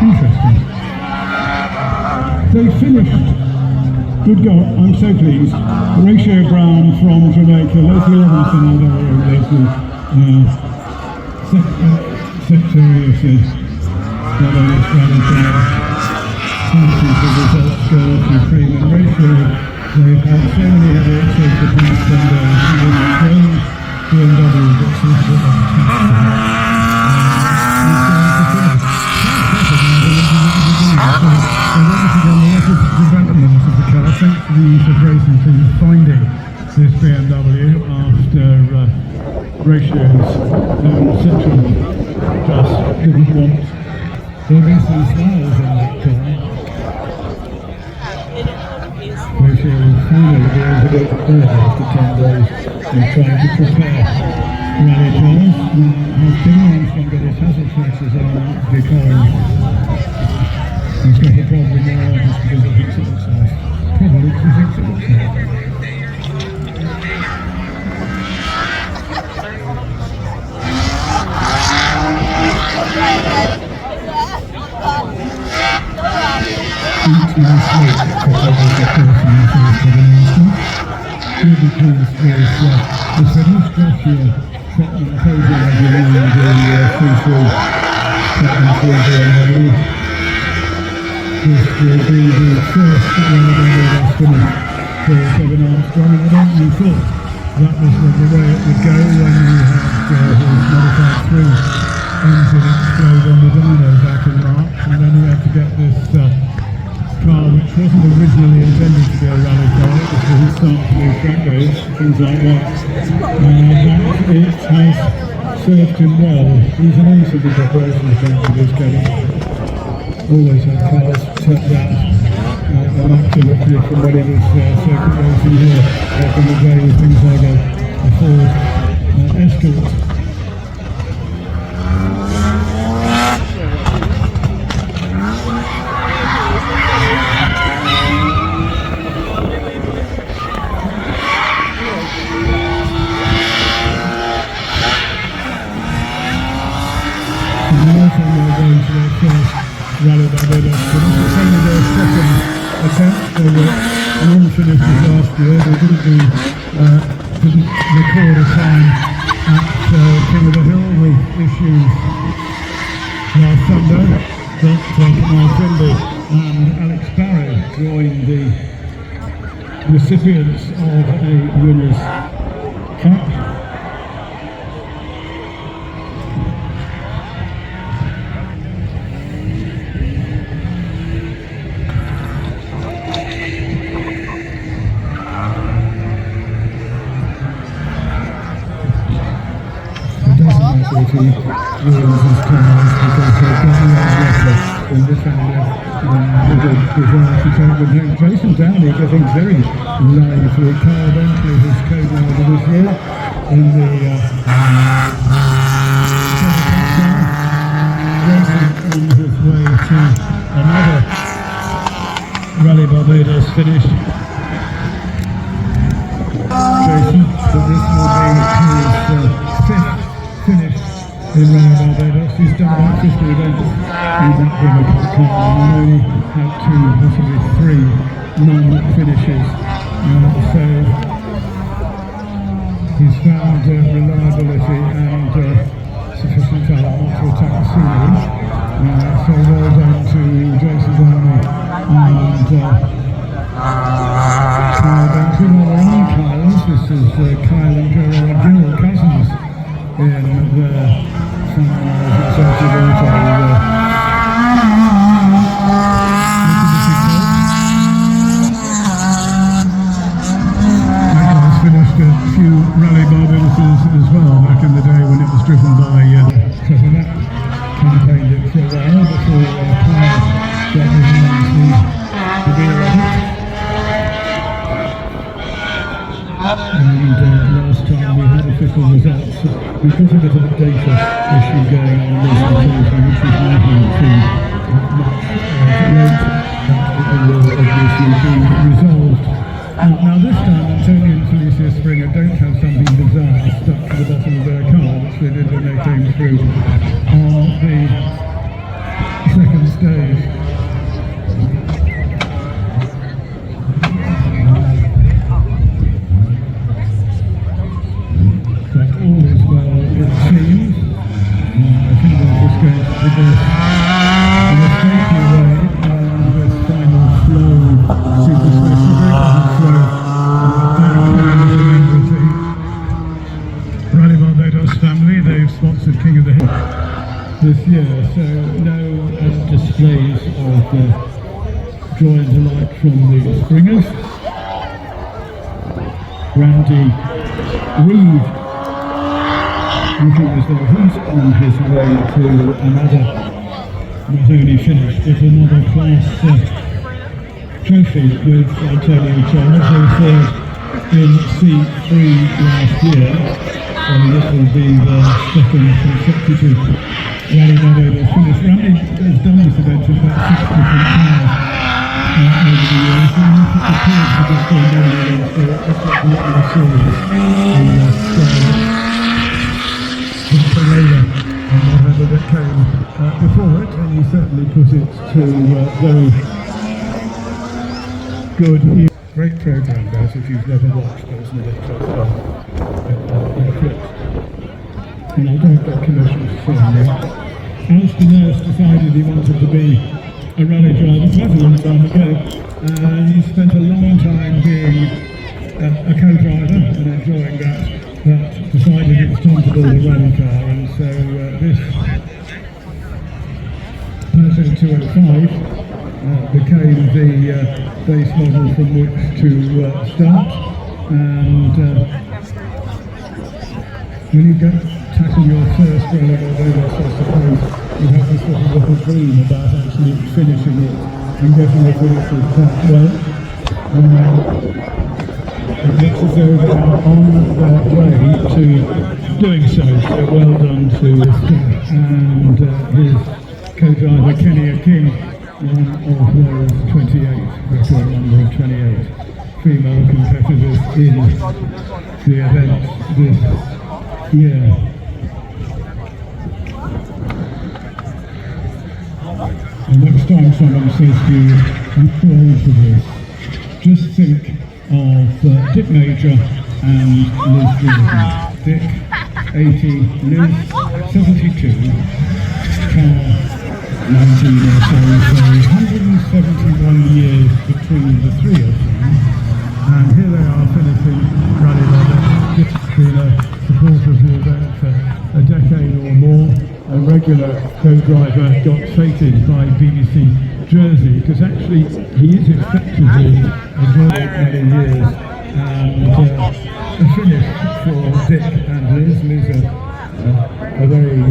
Interesting. They finished. Good go. I'm so pleased. Horatio Brown from Jamaica, Leslie Levinson, Secretary of the Barbados Rally Club. the results go off in premium ratio. They've had so many headaches over the past 10 days. This strange BMW that's not what I'm development of the car, thanks to the use of racing teams finding this BMW after ratios Central just didn't want there be some smiles in that car. Ratio will finally be able to go to third after 10 days in trying to prepare rally cars. Has Billy Armstrong got his hazard flashes on because he's got a problem now just because he thinks it looks nice. Probably because he thinks it looks nice. The finish, Joshua Trotman posing as the lead in the free-throw This will be the first Barbados finish for Kevin Armstrong, and I don't really thought that was the way it would go when he had his modified 3 engine explode on the dyno back in March, and then he had to get this car which wasn't originally intended to be a rally car, it was for his start to do track days, things like that. It has served him well. He's an ace of the preparation of this Kevin. Always had cars turned out immaculately from when he was circuit racing here back in the day with things like a Ford Escort. Rally Barbados finish. It's only their second attempt. They were non-finishers last year. They didn't record a time at King of the Hill with issues last Sunday. But Kamal Finley and Alex Barrow joined the recipients of a winner's cap. If he ruins his cars because they've got the better in this area with a desire to take them home. Jason Downey getting very lively. Carl Bentley, his co-driver this year in the racing on his way to another Rally Barbados finish. Jason, but this will be his fifth finish in Rally Barbados. He's done about 50 events in that winner car and only had 2, possibly 3 non-finishes. So he's found reliability and sufficient talent not to attack the scenery. So well done to Jason Downey and Kyle Bentley. Well, there are Kyles. This is Kyle and Gerard Gill, cousins in the Sunrise finished a few Rally Barbados as well back in the day when it was driven by Trevor Knapp. Campaigned it for a while before Kyle got his hands the beer of it. And last time we had official results because of a bit of a data issue going on in this occasion, which is now being seen much late, it will obviously be resolved. Now this time Antonio and Felicia Springer don't have something bizarre stuck to the bottom of their car, which they did when they came through on the second stage. All is well, it seems. I think they're just going to do this in a stately way with joy and delight from the springers. Randy Reed, looking as though he's on his way to another, not only finish, but another class trophy with Antonio Charles, who third in C3 last year. So this will be the second consecutive Rally Barbados finish. Randy has done this event in about 6 different cars over the years, and look at the kids who just gone down against it. That's what we saw in Pereira and whatever that came before it, and he certainly put it to very good. Great programme, guys, if you've never watched those minutes of clips. And I don't get commissions from them. Alistair Nurse decided he wanted to be a rally driver quite a long time ago. He spent a long time being a co-driver and enjoying that, but decided it was time to build a rally car, and so this Peugeot 205 became the base model from which to start. And when you tackle your first rally Barbados, I suppose you have this sort of little dream about actually finishing it and getting the finishes quite well. It looks as though they are on their way to doing so. So well done to Lister and his co-driver Kenny King, one of those 28, record number of 28 female competitors in the event this year. The next time someone says to you, I'm too old for this, just think of Dick Major and Liz Jordan. Dick, 80, Liz, 72, car, 19 or so, 171 years between the three of them. And here they are finishing Rally Barbados. Dick's been a supporter of the event for a decade or more. A regular co-driver got fated by BBC Jersey, because actually he is effectively a driver many years, and a finish for Dick and Liz. Liz, a very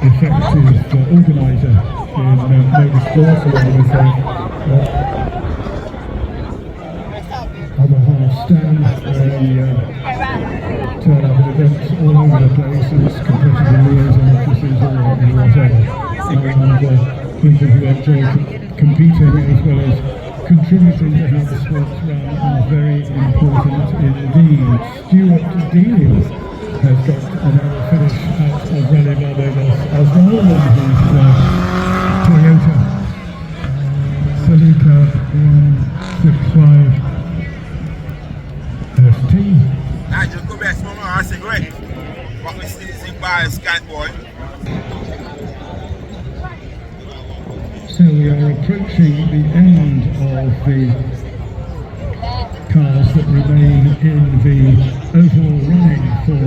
effective organiser in motorsport, along with other half stand, where he turn up at events all over the place as competitive liaison officers or whatever. People who enjoy competing as well as contributing to how the sports run are very important indeed. Stuart Deal has got another finish out of Rally Barbados as well, and his Toyota Celica 165 ST. I just go back to my mom, I say, great. What we see is in by a scat boy. So we are approaching the end of the cars that remain in the overall running for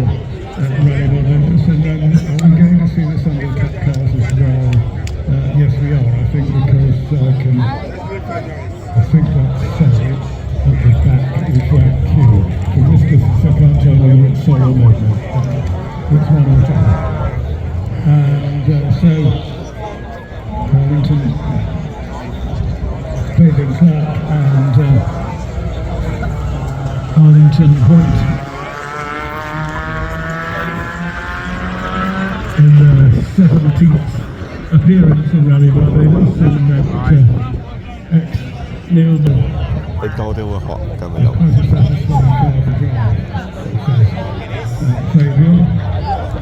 Rally Barbados, and are we going to see the Sunday Cup cars as well? Yes, we are, I think, because I think that's Surrey at the back is that queue. For this distance, I can't tell whether it's Surrey or Maitland. It's one or two. And so Arlington, David Clark and Arlington Point in their 17th appearance in Rally Barbados, and that ex-Neil They thought they were hot coming up. quite a satisfying car to drive, says Fabian.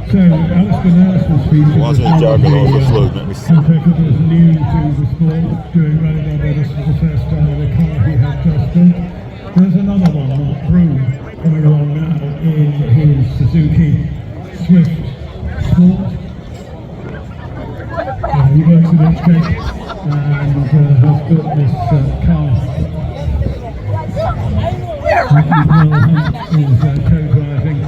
So Alistair Nurse was featured as Wasn't one of jargon on the float, the let me see. competitors new to the sport, doing Rally Barbados for the first time in a car he had just built. There's another one, Mark Broom, coming along now in his Suzuki Swift Sport. He works at Inchcape and has built this car. Matthew Hunt is co-driving.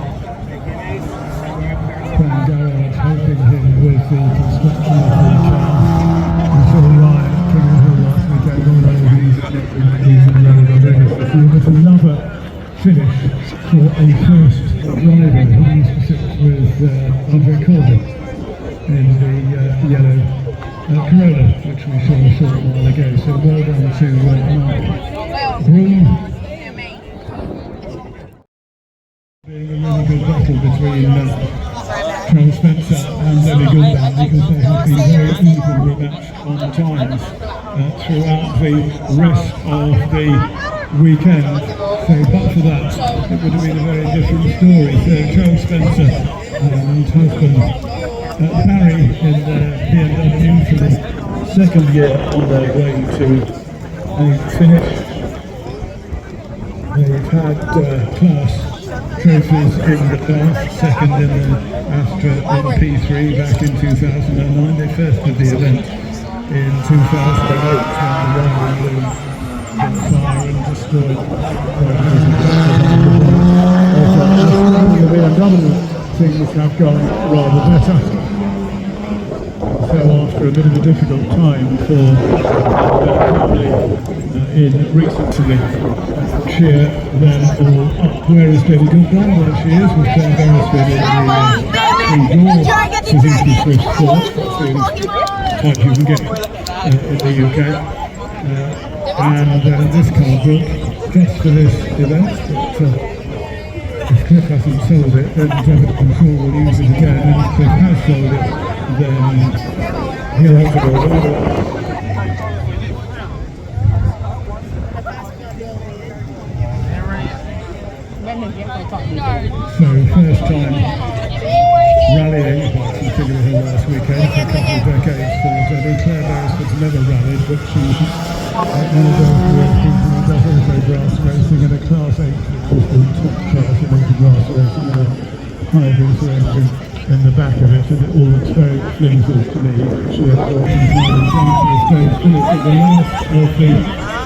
Ben Garrett helping him with the construction of the car. We saw Ryan coming here last weekend all over these ago. So well done to Mark Broom. Being a really good battle between Charles Spencer and Lily Gouldan, because they have been very evenly matched on times throughout the rest of the weekend. So but for that, it would have been a very different story. So Charles Spencer and husband Barry in BMW for the second year on their way to a finish. They've had class trophies in the past, second in the Astra in P3 back in 2009. They first did the event in 2008 when the Royal Balloon caught fire and destroyed the BMW. Things have gone rather better. So after a bit of a difficult time for family in recently, cheer them all up. Where is Lily Gouldan? There she is with Claire Beresford in the Suzuki Swift Sport. That's the type you can get in the UK. And this car book just for this event. But, if Cliff hasn't sold it, then I'm sure we'll use it again. And if Cliff has sold it, then he'll have to go over. So first time rallying, apart from figuring her last weekend, for a couple of decades for Debbie. Claire Beresford's never rallied, but she's one of those people who does also grass racing in a Class 8, which is the top class in grass racing, with a hybrids racing in the back of it, and it all looks very flimsy to me. She had brought in the stage finish at the last of the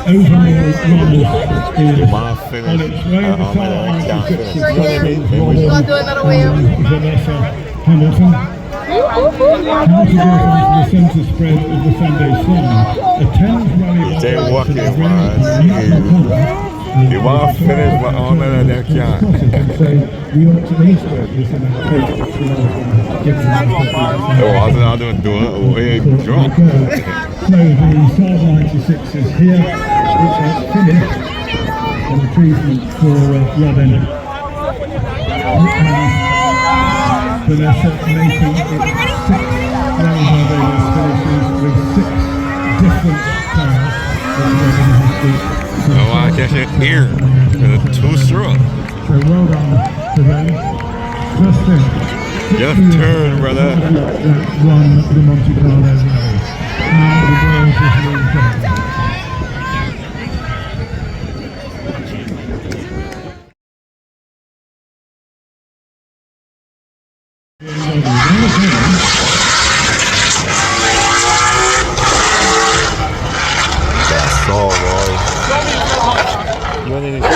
overall runners is on its way. The car 96 is Vanessa Hamilton. How to go into the centre spread of the Sunday Sun. A 10th rally They walking, man. You want to finish my own and they can't. So we ought to illustrate this in our paper. Oh, I was not doing it. Oh, hey, drunk. So the Saab 96 is here, which has finished an achievement for Robin. Vanessa making it 6 Rally Barbados finishes with 6 different cars that Robin has beat. I want to catch it here. It's too strong. So well done to them. Just turn, brother. Won the Monte Carlo Rally. And the world is really done. That's all, boy. You need to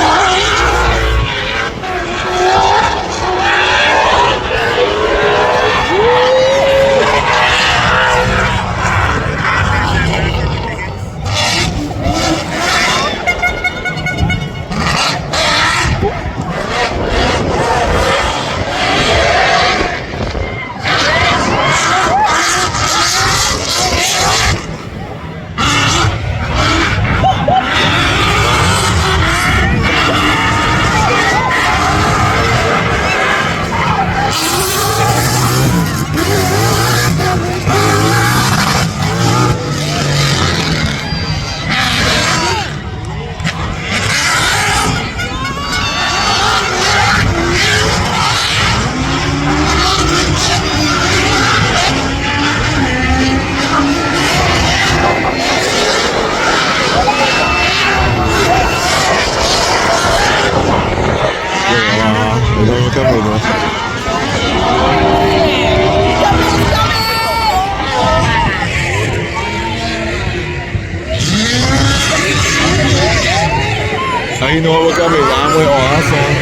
How you know what coming? I'm with awesome.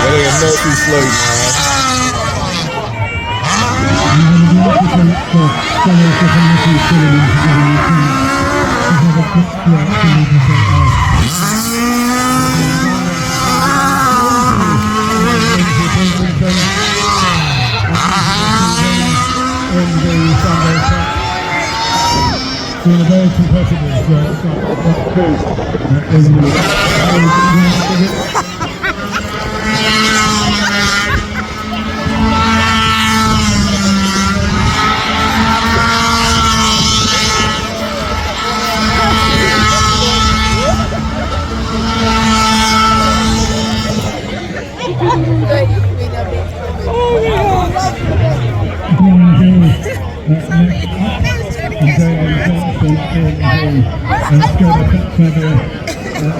That ain't a messy slate, been a very competitive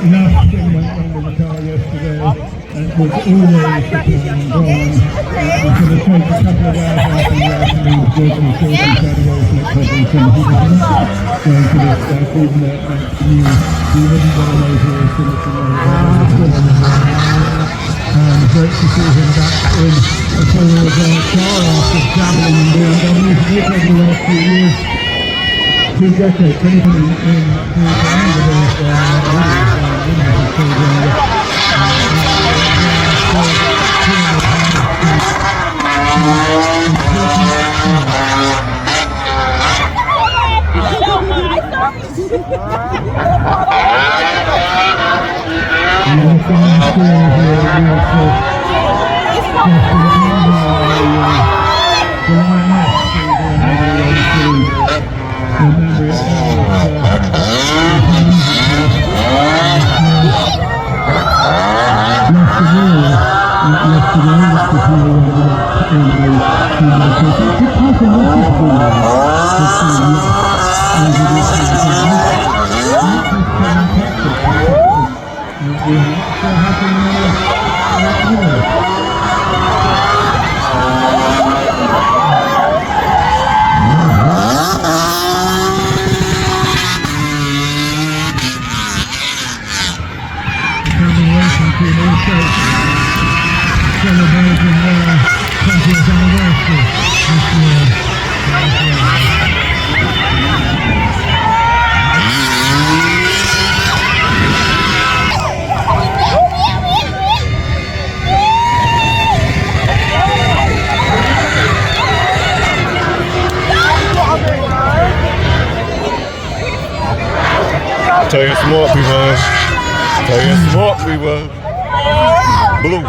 Last thing went wrong with the car yesterday was always the plan gone. It was going to take a couple of hours after the afternoon to go to the field and try to roll some problems, and he was not going to this stuff, even though it makes the news. He wouldn't want to know who was going to great to see him back in a Formula 1 car after dabbling in BMW over the last few years. 2 decades, anything in Tell you smart we was. Tell you smart we was. Blue.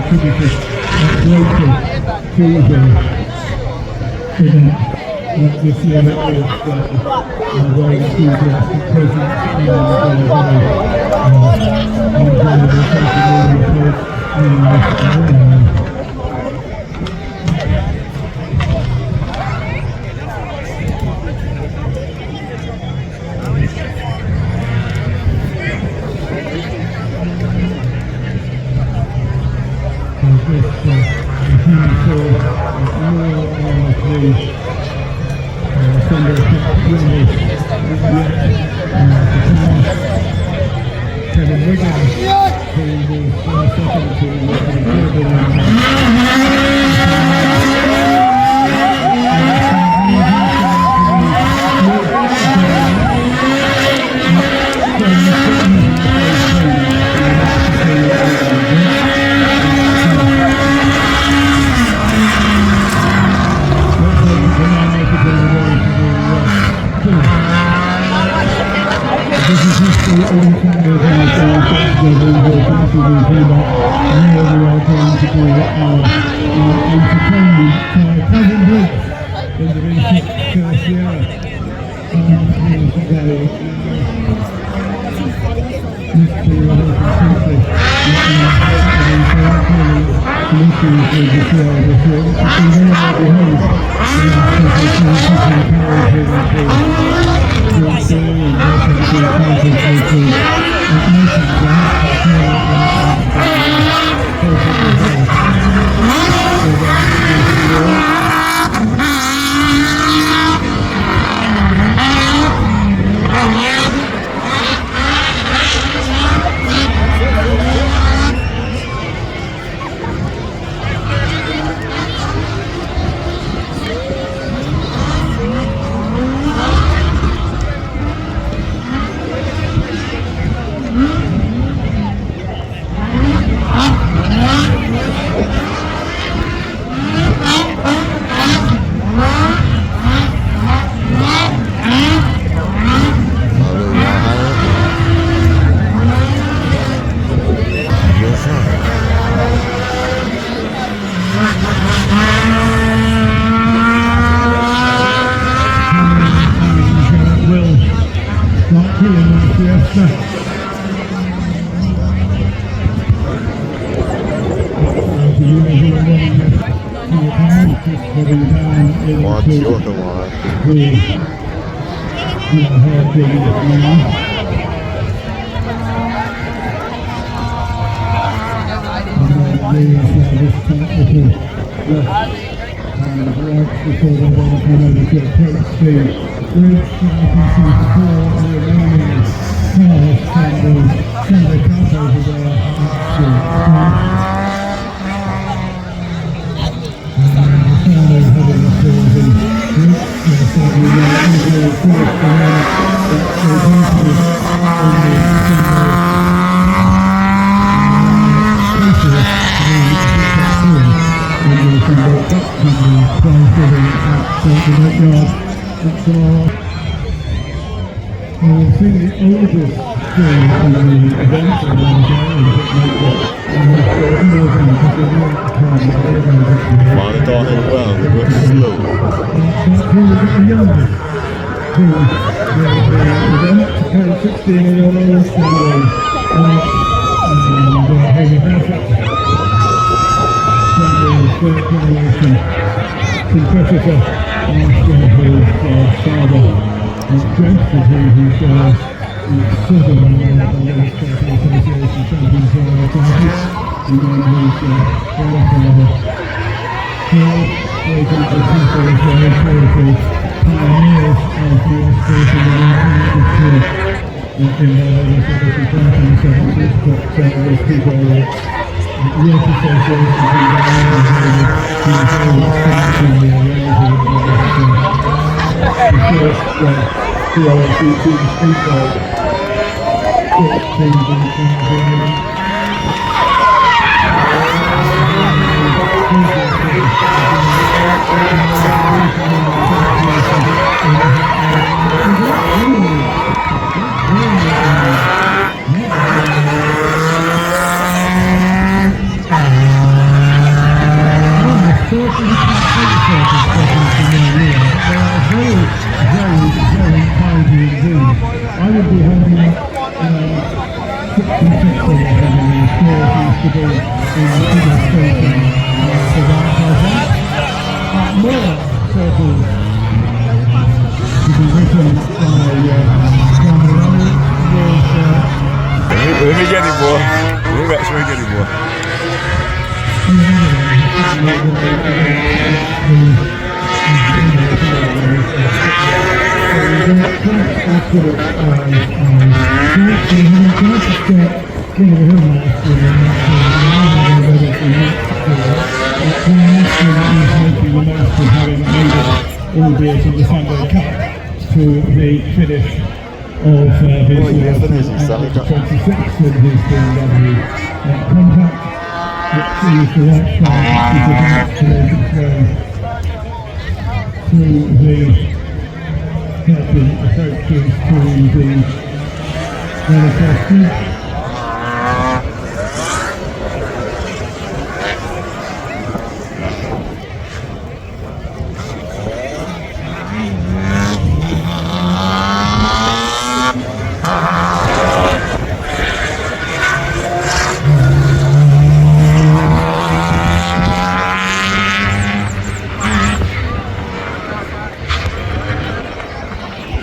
contributed greatly to the event this year. It was a very enthusiastic presence and very enjoyable taking we get it, boy. We'll make sure we get it, boy. Albeit in the Sunday Cup to the finish of his 26 in his BMW compact, which is the right side, is about to make its way through the hairpin approaches to the manifesto.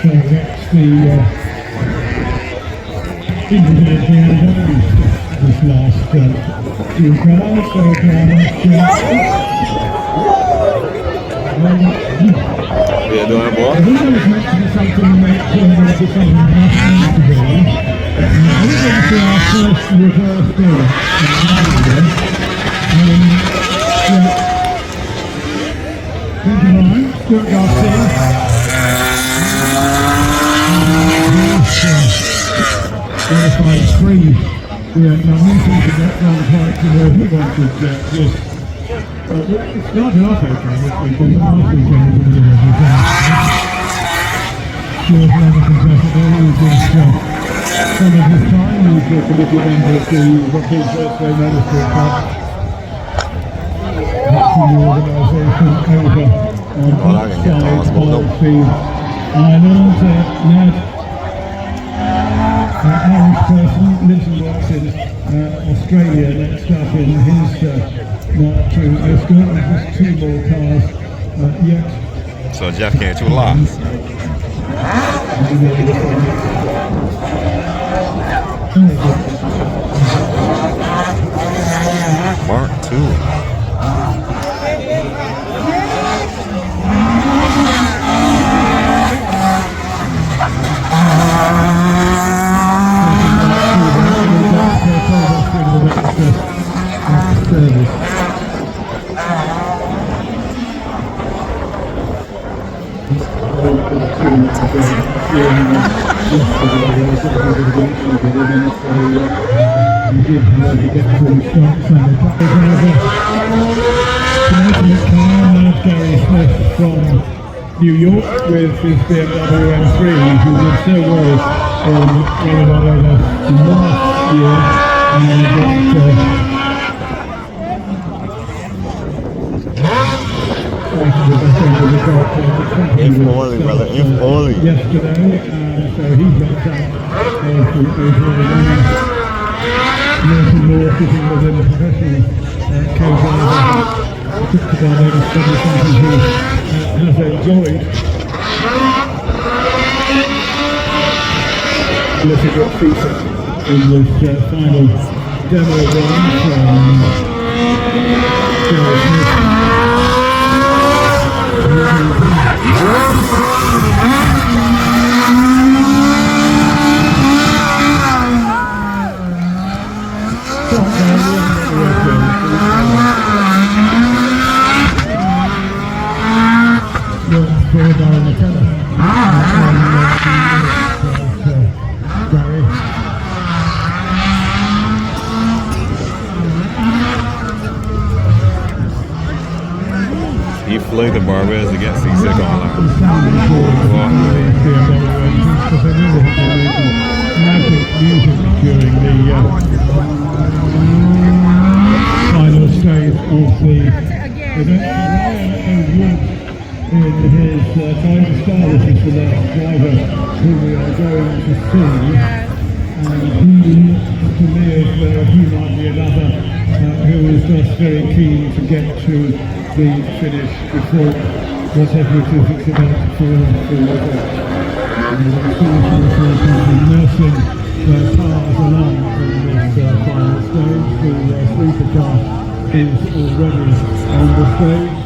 So that's the individual BMWs this last few cars. So Yeah, doing, boy. I think there was meant to be something that turned out to something not meant to be. We're going to our first reverse build. Thank you, Ryan. Stuart Garcia. Qualified free. Yeah, now we seem to get down quite to where he wanted just. It started off okay this weekend, but last weekend was a bit of a disaster. Stuart Leonard Contestable, who was some of his time, he was a committee member of the Rockies Birthday Motorsport Club. That's the organisation over on that side of the island. Ned, Irish person, lives and works in Australia, next up in his Mark II Escort. There's 2 more cars yet. So Jeff came to a loss. Mark II. Gary Smith from New York with his BMW M3, who did so well in Barbados last year, and if only, brother, if only. Yesterday, so he got out Norton Moore sitting within the professional co-driver. Took to Barbados, something who has enjoyed. Let's get featured in this final demo run from Gary Smith. He flew to Barbados to get seasick on that. During the final stage of the event. In his Toyota Star, which is the last driver who we are going to see. And he, to me, he might be another who is just very keen to get to the finish before whatever it is it's about to fall forward. And nursing their cars along from the final stage. The supercar is already on the stage.